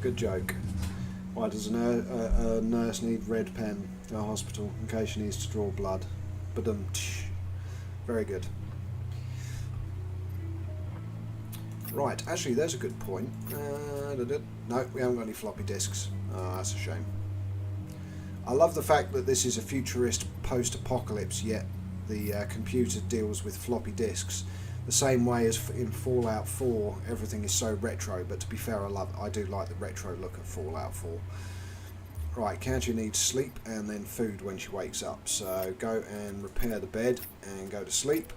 Good joke. Why does a nurse need red pen in a hospital? In case she needs to draw blood. Very good. Right, actually, there's a good point. No, we haven't got any floppy disks. Oh, that's a shame. I love the fact that this is a futurist post-apocalypse, yet the computer deals with floppy disks. The same way as in Fallout 4, everything is so retro, but to be fair, I do like the retro look of Fallout 4. Right, Kanchi needs sleep and then food when she wakes up. So go and repair the bed and go to sleep.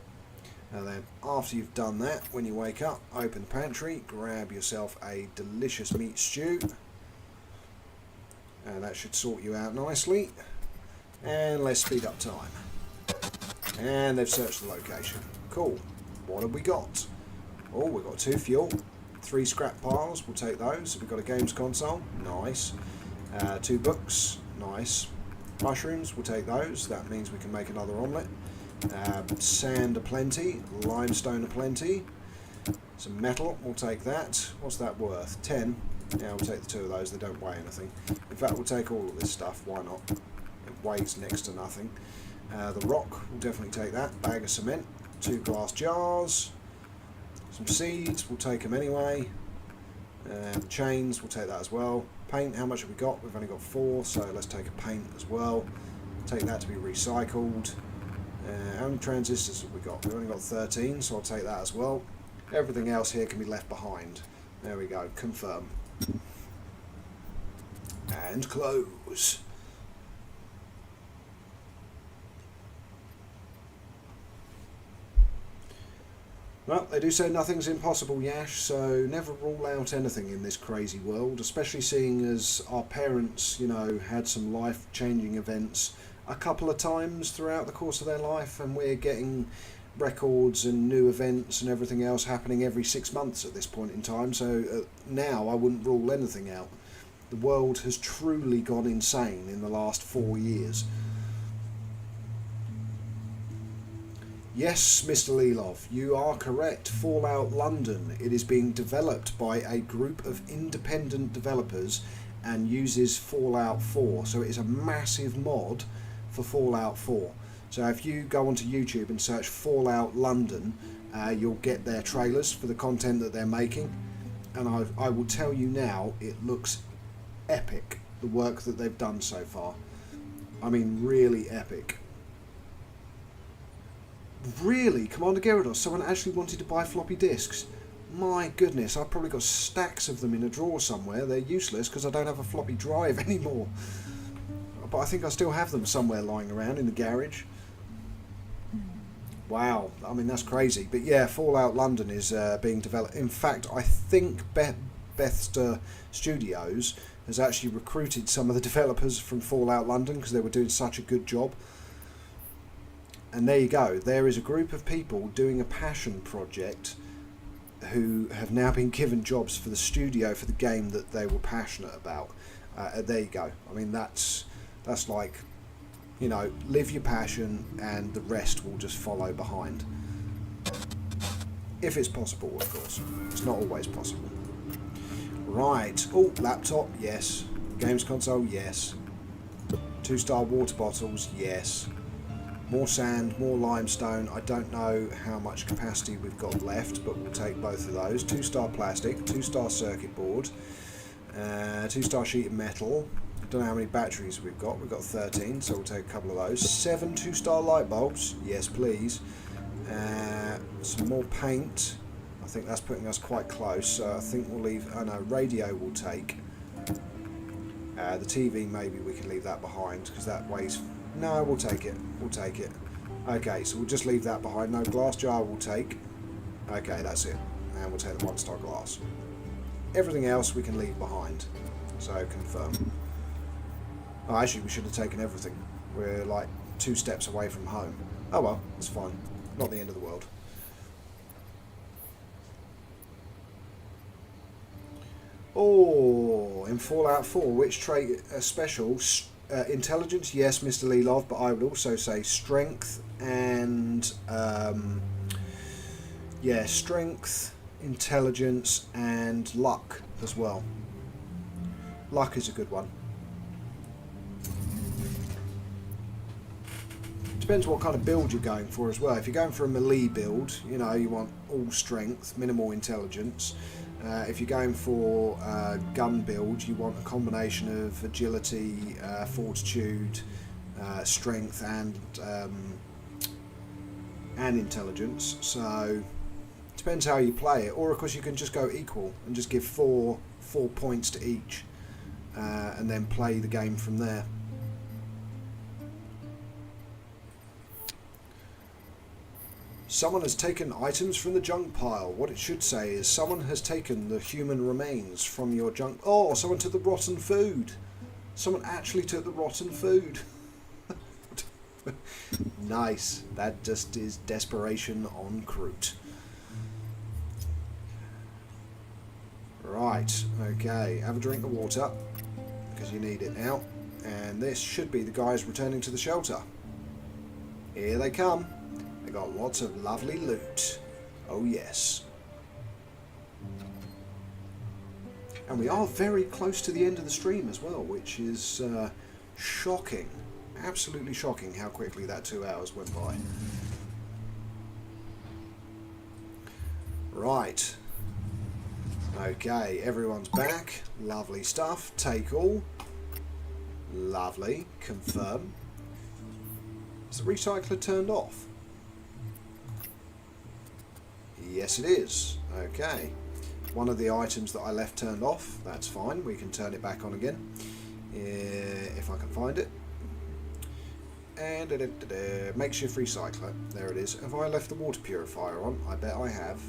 And then after you've done that, when you wake up, open the pantry, grab yourself a delicious meat stew. And that should sort you out nicely. And let's speed up time. And they've searched the location. Cool. What have we got? Oh, we've got 2 fuel, 3 scrap piles, we'll take those. We've got a games console, nice. 2 books, nice. Mushrooms, we'll take those. That means we can make another omelette. Sand aplenty, limestone aplenty. Some metal, we'll take that. What's that worth? 10. Yeah, we'll take the 2 of those, they don't weigh anything. In fact, we'll take all of this stuff, why not? It weighs next to nothing. The rock, we'll definitely take that. Bag of cement. 2 glass jars, some seeds, we'll take them anyway, and chains, we'll take that as well. Paint, how much have we got? We've only got 4, so let's take a paint as well. Take that to be recycled. How many transistors have we got? We've only got 13, so I'll take that as well. Everything else here can be left behind. There we go, confirm. And close. Well, they do say nothing's impossible, Yash, so never rule out anything in this crazy world, especially seeing as our parents, you know, had some life-changing events a couple of times throughout the course of their life, and we're getting records and new events and everything else happening every 6 months at this point in time, so now I wouldn't rule anything out. The world has truly gone insane in the last 4 years. Yes, Mr. Lilov, you are correct. Fallout London. It is being developed by a group of independent developers and uses Fallout 4. So it is a massive mod for Fallout 4. So if you go onto YouTube and search Fallout London, you'll get their trailers for the content that they're making. And I will tell you now, it looks epic, the work that they've done so far. I mean, really epic. Really, Commander Gyarados, someone actually wanted to buy floppy disks. My goodness, I've probably got stacks of them in a drawer somewhere. They're useless because I don't have a floppy drive anymore. But I think I still have them somewhere lying around in the garage. Wow, I mean, that's crazy. But yeah, Fallout London is being developed. In fact, I think Bethesda Studios has actually recruited some of the developers from Fallout London because they were doing such a good job. And there you go. There is a group of people doing a passion project who have now been given jobs for the studio for the game that they were passionate about. There you go. I mean, that's like, you know, live your passion and the rest will just follow behind. If it's possible, of course. It's not always possible. Right. Oh, laptop, yes. Games console, yes. 2-star water bottles, yes. More sand, more limestone. I don't know how much capacity we've got left, but we'll take both of those. 2-star plastic, 2-star circuit board, 2-star sheet of metal. Don't know how many batteries we've got. We've got 13, so we'll take a couple of those. 7 2-star light bulbs. Yes, please. Some more paint. I think that's putting us quite close, so I think we'll leave... Oh no, radio we'll take. The TV, maybe we can leave that behind, because that weighs... No, we'll take it. We'll take it. Okay, so we'll just leave that behind. No, glass jar we'll take. Okay, that's it. And we'll take the 1-star glass. Everything else we can leave behind. So, confirm. Oh, actually, we should have taken everything. We're like 2 steps away from home. Oh well, it's fine. Not the end of the world. Oh, in Fallout 4, which trait special? Intelligence, yes, Mr. Lelov, but I would also say strength and yeah, strength, intelligence, and luck as well. Luck is a good one. Depends what kind of build you're going for as well. If you're going for a melee build, you know, you want all strength, minimal intelligence. If you're going for a gun build, you want a combination of agility, fortitude, strength, and intelligence. So depends how you play it. Or of course you can just go equal and just give four points to each, and then play the game from there. Someone has taken items from the junk pile. What it should say is someone has taken the human remains from your junk... Oh, someone took the rotten food. Someone actually took the rotten food. Nice. That just is desperation en croûte. Right, okay. Have a drink of water, because you need it now. And this should be the guys returning to the shelter. Here they come. Got lots of lovely loot. Oh yes. And we are very close to the end of the stream as well, which is shocking. Absolutely shocking how quickly that 2 hours went by. Right. Okay, everyone's back. Lovely stuff. Take all. Lovely. Confirm. Is the recycler turned off? Yes, it is. Okay. One of the items that I left turned off. That's fine. We can turn it back on again. If I can find it. And makeshift recycler. There it is. Have I left the water purifier on? I bet I have.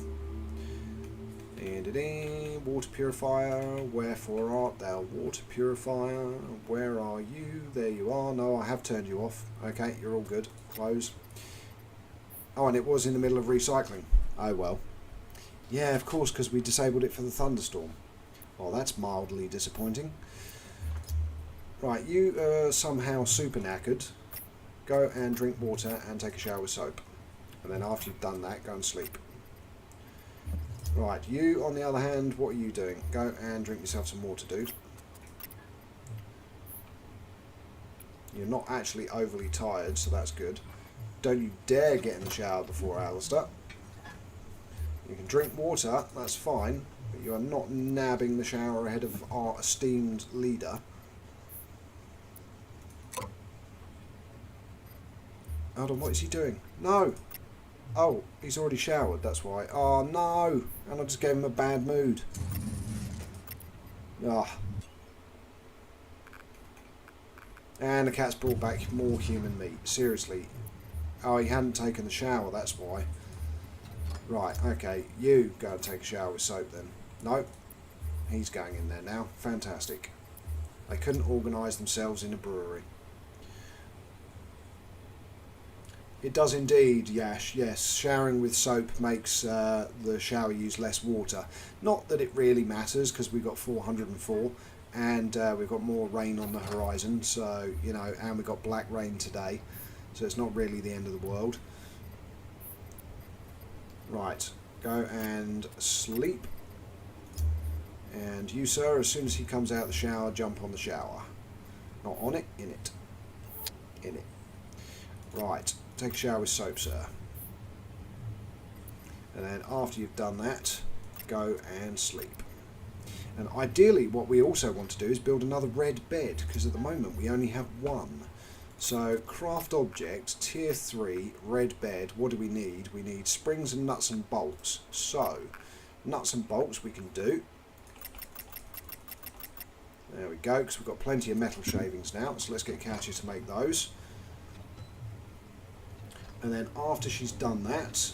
Water purifier. Wherefore art thou, water purifier? Where are you? There you are. No, I have turned you off. Okay, you're all good. Close. Oh, and it was in the middle of recycling. Oh well. Yeah, of course, because we disabled it for the thunderstorm. Well, that's mildly disappointing. Right, you are somehow super knackered. Go and drink water and take a shower with soap. And then after you've done that, go and sleep. Right, you, on the other hand, what are you doing? Go and drink yourself some water, dude. You're not actually overly tired, so that's good. Don't you dare get in the shower before Alistair. You can drink water, that's fine, but you are not nabbing the shower ahead of our esteemed leader. Hold on, what is he doing? No! Oh, he's already showered, that's why. Oh no! And I just gave him a bad mood. Ah. And the cat's brought back more human meat. Seriously. Oh, he hadn't taken the shower, that's why. Right, okay. You go and take a shower with soap then. No. He's going in there now. Fantastic. They couldn't organise themselves in a brewery. It does indeed, Yash. Yes, showering with soap makes the shower use less water. Not that it really matters, because we've got 404 and we've got more rain on the horizon, so, you know, and we've got black rain today, so it's not really the end of the world. Right, go and sleep. And you, sir, as soon as he comes out of the shower, jump on the shower. Not on it, in it. In it. Right. Take a shower with soap, sir. And then after you've done that, go and sleep. And ideally what we also want to do is build another red bed, because at the moment we only have one. So craft object, tier 3, red bed. What do we need? We need springs and nuts and bolts. So nuts and bolts we can do. There we go, because we've got plenty of metal shavings now, so let's get Katia to make those. And then after she's done that,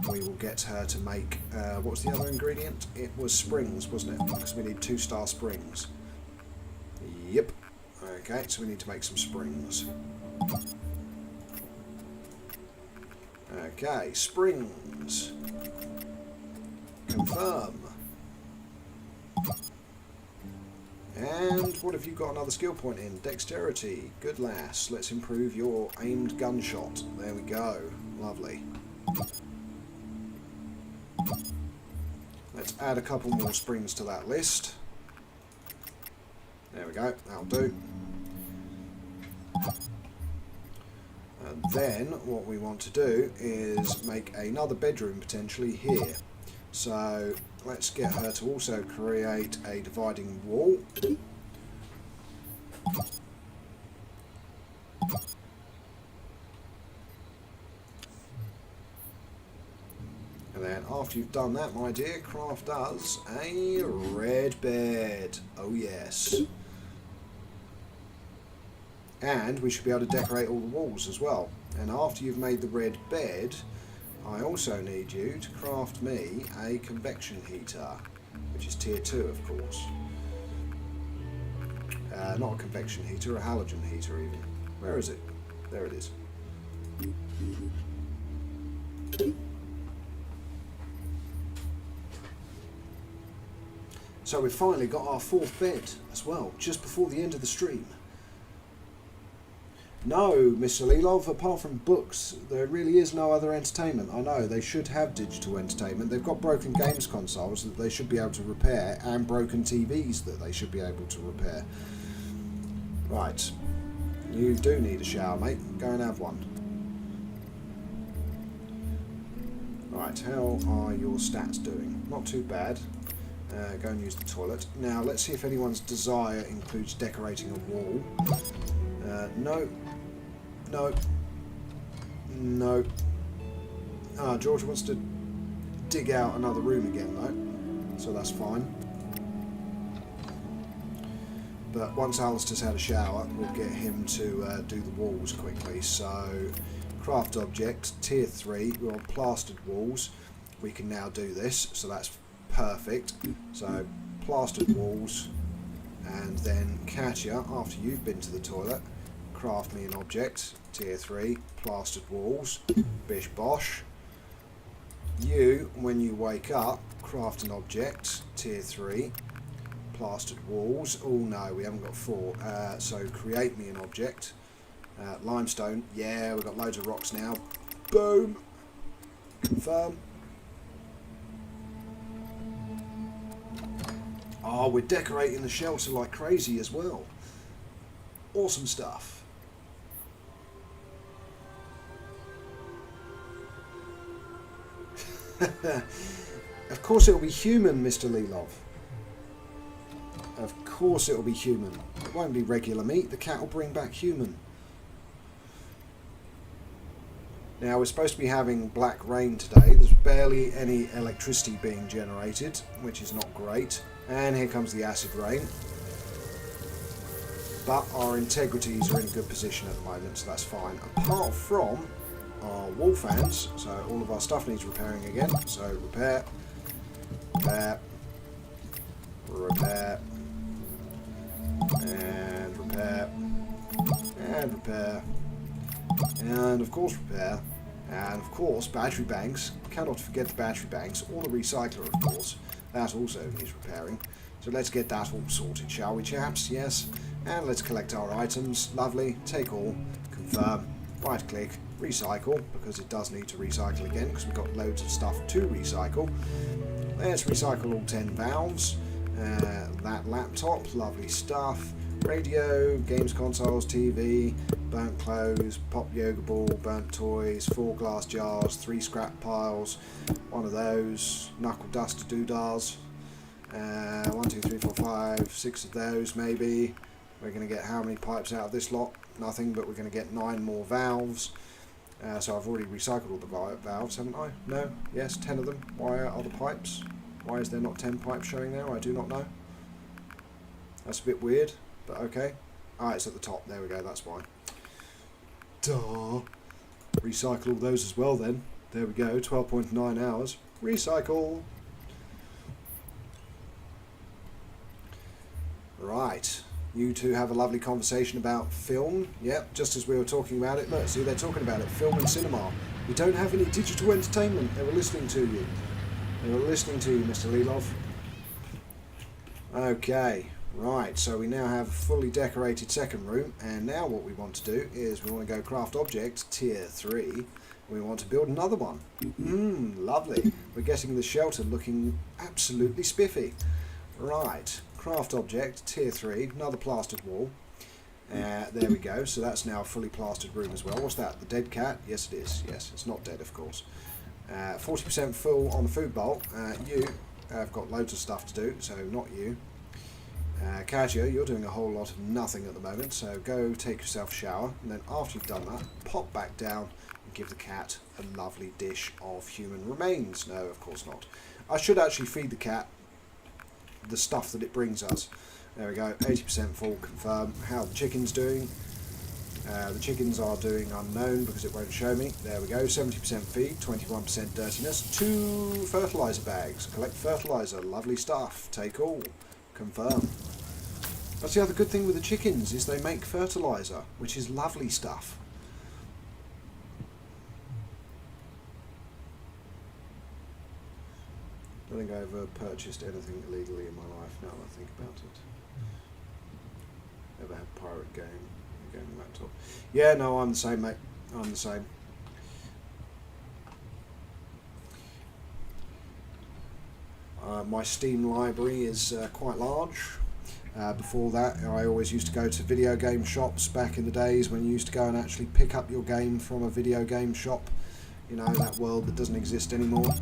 we will get her to make, what was the other ingredient? It was springs, wasn't it? Because we need 2-star springs. Yep. Okay, so we need to make some springs. Okay, springs. Confirm. And what have you got another skill point in? Dexterity. Good lass. Let's improve your aimed gunshot. There we go. Lovely. Let's add a couple more springs to that list. There we go. That'll do. And then what we want to do is make another bedroom potentially here. So let's get her to also create a dividing wall. And then after you've done that, my dear, craft us a red bed. Oh yes. And we should be able to decorate all the walls as well. And after you've made the red bed, I also need you to craft me a convection heater, which is tier 2 of course. Not a convection heater, a halogen heater even. Where is it? There it is. So we've finally got our 4th bed as well, just before the end of the stream. No, Mr. Lilov, apart from books, there really is no other entertainment. I know, they should have digital entertainment. They've got broken games consoles that they should be able to repair, and broken TVs that they should be able to repair. Right, you do need a shower, mate. Go and have one. Right, how are your stats doing? Not too bad. Go and use the toilet. Now, let's see if anyone's desire includes decorating a wall. No. No. No. Ah, George wants to dig out another room again, though. So that's fine. But once Alistair's had a shower, we'll get him to do the walls quickly. So, craft object, tier 3. We're on plastered walls. We can now do this, so that's perfect. So, plastered walls. And then, Katia, after you've been to the toilet, craft me an object, tier 3, plastered walls, bish bosh. You, when you wake up, craft an object, tier 3, plastered walls. Oh no, we haven't got 4, so create me an object. Limestone, yeah, we've got loads of rocks now. Boom! Confirm. Oh, we're decorating the shelter like crazy as well. Awesome stuff. Of course it'll be human, Mr. Lelov. Of course it'll be human. It won't be regular meat. The cat will bring back human. Now, we're supposed to be having black rain today. There's barely any electricity being generated, which is not great. And here comes the acid rain. But our integrities are in a good position at the moment, so that's fine. Apart from our wall fans, so all of our stuff needs repairing again. So repair, repair, repair, and repair, and repair, and of course repair, and of course battery banks. Cannot forget the battery banks, or the recycler of course. That also needs repairing. So let's get that all sorted, shall we, chaps? Yes. And let's collect our items. Lovely. Take all. Confirm. Right click. Recycle, because it does need to recycle again, because we've got loads of stuff to recycle. Let's recycle all 10 valves. That laptop. Lovely stuff. Radio, games consoles, TV, burnt clothes, pop yoga ball, burnt toys, 4 glass jars, 3 scrap piles, one of those, knuckle duster doodahs, 1, 2, 3, 4, 5, 6 of those maybe. We're going to get how many pipes out of this lot? Nothing, but we're going to get 9 more valves. So I've already recycled all the valves, haven't I? No? Yes, 10 of them. Why are the pipes? Why is there not 10 pipes showing now? I do not know. That's a bit weird. But okay. Ah, it's at the top. There we go. That's why. Duh. Recycle all those as well then. There we go. 12.9 hours. Recycle. Right. You two have a lovely conversation about film. Yep, just as we were talking about it. Look, see, they're talking about it. Film and cinema. We don't have any digital entertainment. They were listening to you. They were listening to you, Mr. Lelov. Okay. Right, so we now have a fully decorated second room, and now what we want to do is we want to go craft object tier 3. We want to build another one. Lovely. We're getting the shelter looking absolutely spiffy. Right, craft object tier 3, another plastered wall. There we go, so that's now a fully plastered room as well. What's that, the dead cat? Yes it is, yes, it's not dead of course. 40% full on the food bowl. You have got loads of stuff to do, so not you. Katia, you're doing a whole lot of nothing at the moment, so go take yourself a shower, and then after you've done that, pop back down and give the cat a lovely dish of human remains. No, of course not. I should actually feed the cat the stuff that it brings us. There we go, 80% full, confirm. How are the chickens doing? The chickens are doing unknown because it won't show me. There we go, 70% feed, 21% dirtiness. 2 fertiliser bags. Collect fertiliser, lovely stuff. Take all. Confirm. That's the other good thing with the chickens, is they make fertiliser, which is lovely stuff. I don't think I ever purchased anything illegally in my life, now that I think about it. Ever had pirate gaming laptop? Yeah, no, I'm the same, mate. I'm the same. My Steam library is quite large. Before that, I always used to go to video game shops back in the days when you used to go and actually pick up your game from a video game shop. You know, that world that doesn't exist anymore.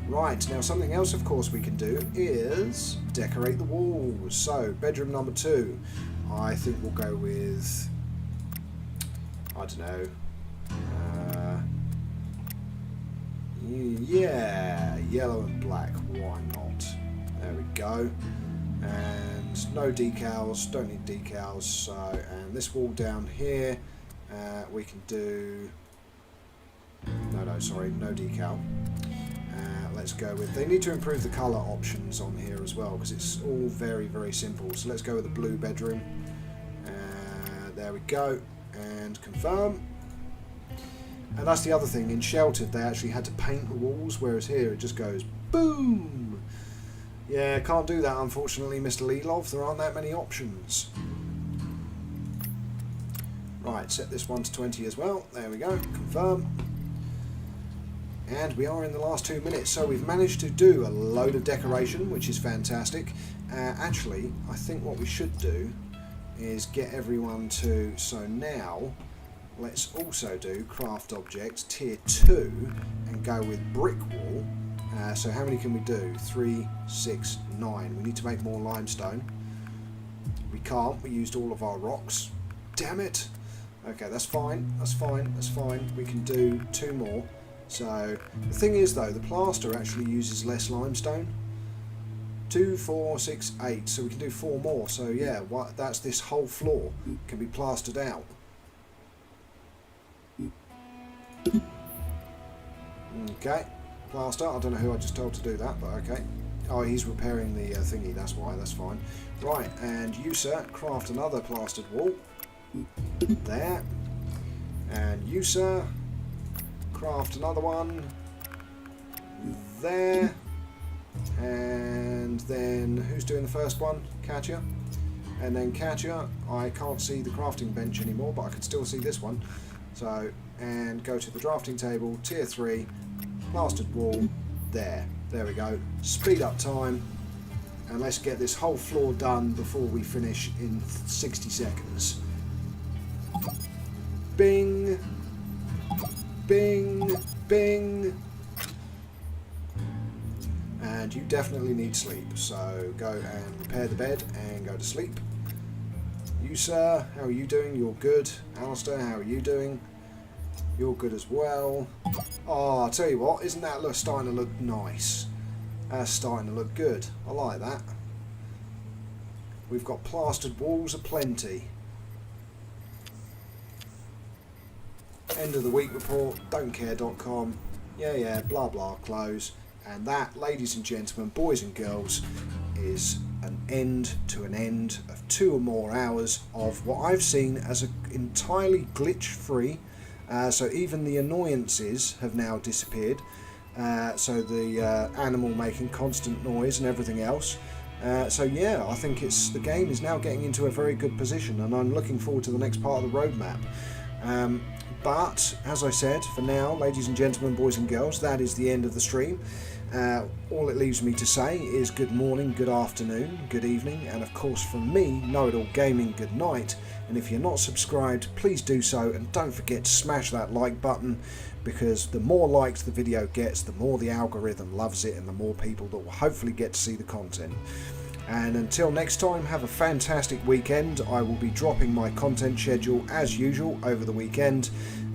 Right, now something else of course we can do is decorate the walls. So, bedroom number 2. I think we'll go with, I don't know, yeah, yellow and black, why not? There we go. And no decals, don't need decals. So, and this wall down here, we can do, no decal. Let's go with, they need to improve the colour options on here as well, because it's all very, very simple. So let's go with the blue bedroom. There we go, and confirm. And that's the other thing, in Sheltered they actually had to paint the walls, whereas here it just goes boom. Yeah, can't do that unfortunately, Mr. Lelov, there aren't that many options. Right, set this one to 20 as well, there we go, confirm. And we are in the last 2 minutes, so we've managed to do a load of decoration, which is fantastic. Actually, I think what we should do is get everyone to, so now let's also do craft objects tier 2 and go with brick wall So how many can we do? 3, 6, 9. We need to make more limestone. We can't. We used all of our rocks. Damn it. Okay, that's fine. That's fine. That's fine. We can do 2 more. So the thing is, though, the plaster actually uses less limestone. 2, 4, 6, 8. So we can do 4 more. So yeah, that's this whole floor can be plastered out. Okay, plaster. I don't know who I just told to do that, but okay. Oh, he's repairing the thingy. That's why. That's fine. Right, and you, sir, craft another plastered wall. There. And you, sir, craft another one. There. And then who's doing the first one? Katya. And then Katya, I can't see the crafting bench anymore, but I can still see this one. So, and go to the drafting table, tier 3, plastered wall, there we go. Speed up time, and let's get this whole floor done before we finish in 60 seconds. Bing, bing, bing. And you definitely need sleep, so go and repair the bed and go to sleep. You, sir, how are you doing? You're good. Alistair, how are you doing? You're good as well. Oh, I'll tell you what, isn't that starting to look nice? That's starting to look good. I like that. We've got plastered walls aplenty. End of the week report, don'tcare.com. Yeah, blah blah, close. And that, ladies and gentlemen, boys and girls, is an end to an end of 2 or more hours of what I've seen as an entirely glitch-free. So even the annoyances have now disappeared. So the animal making constant noise and everything else. So yeah, I think the game is now getting into a very good position, and I'm looking forward to the next part of the roadmap. But as I said, for now, ladies and gentlemen, boys and girls, that is the end of the stream. All it leaves me to say is good morning, good afternoon, good evening, and of course from me, Know It All Gaming, good night. And if you're not subscribed, please do so, and don't forget to smash that like button, because the more likes the video gets, the more the algorithm loves it, and the more people that will hopefully get to see the content. And until next time, have a fantastic weekend. I will be dropping my content schedule as usual over the weekend.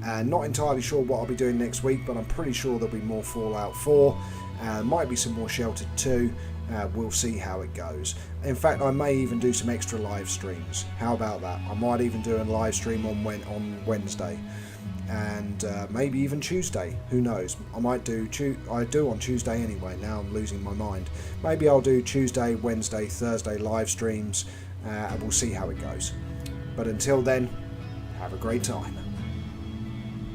Not entirely sure what I'll be doing next week, but I'm pretty sure there'll be more Fallout 4. Might be some more Sheltered 2. We'll see how it goes. In fact, I may even do some extra live streams. How about that? I might even do a live stream on Wednesday. And maybe even Tuesday, who knows. I might do, I do on Tuesday anyway, now I'm losing my mind. Maybe I'll do Tuesday, Wednesday, Thursday live streams, and we'll see how it goes. But until then, have a great time.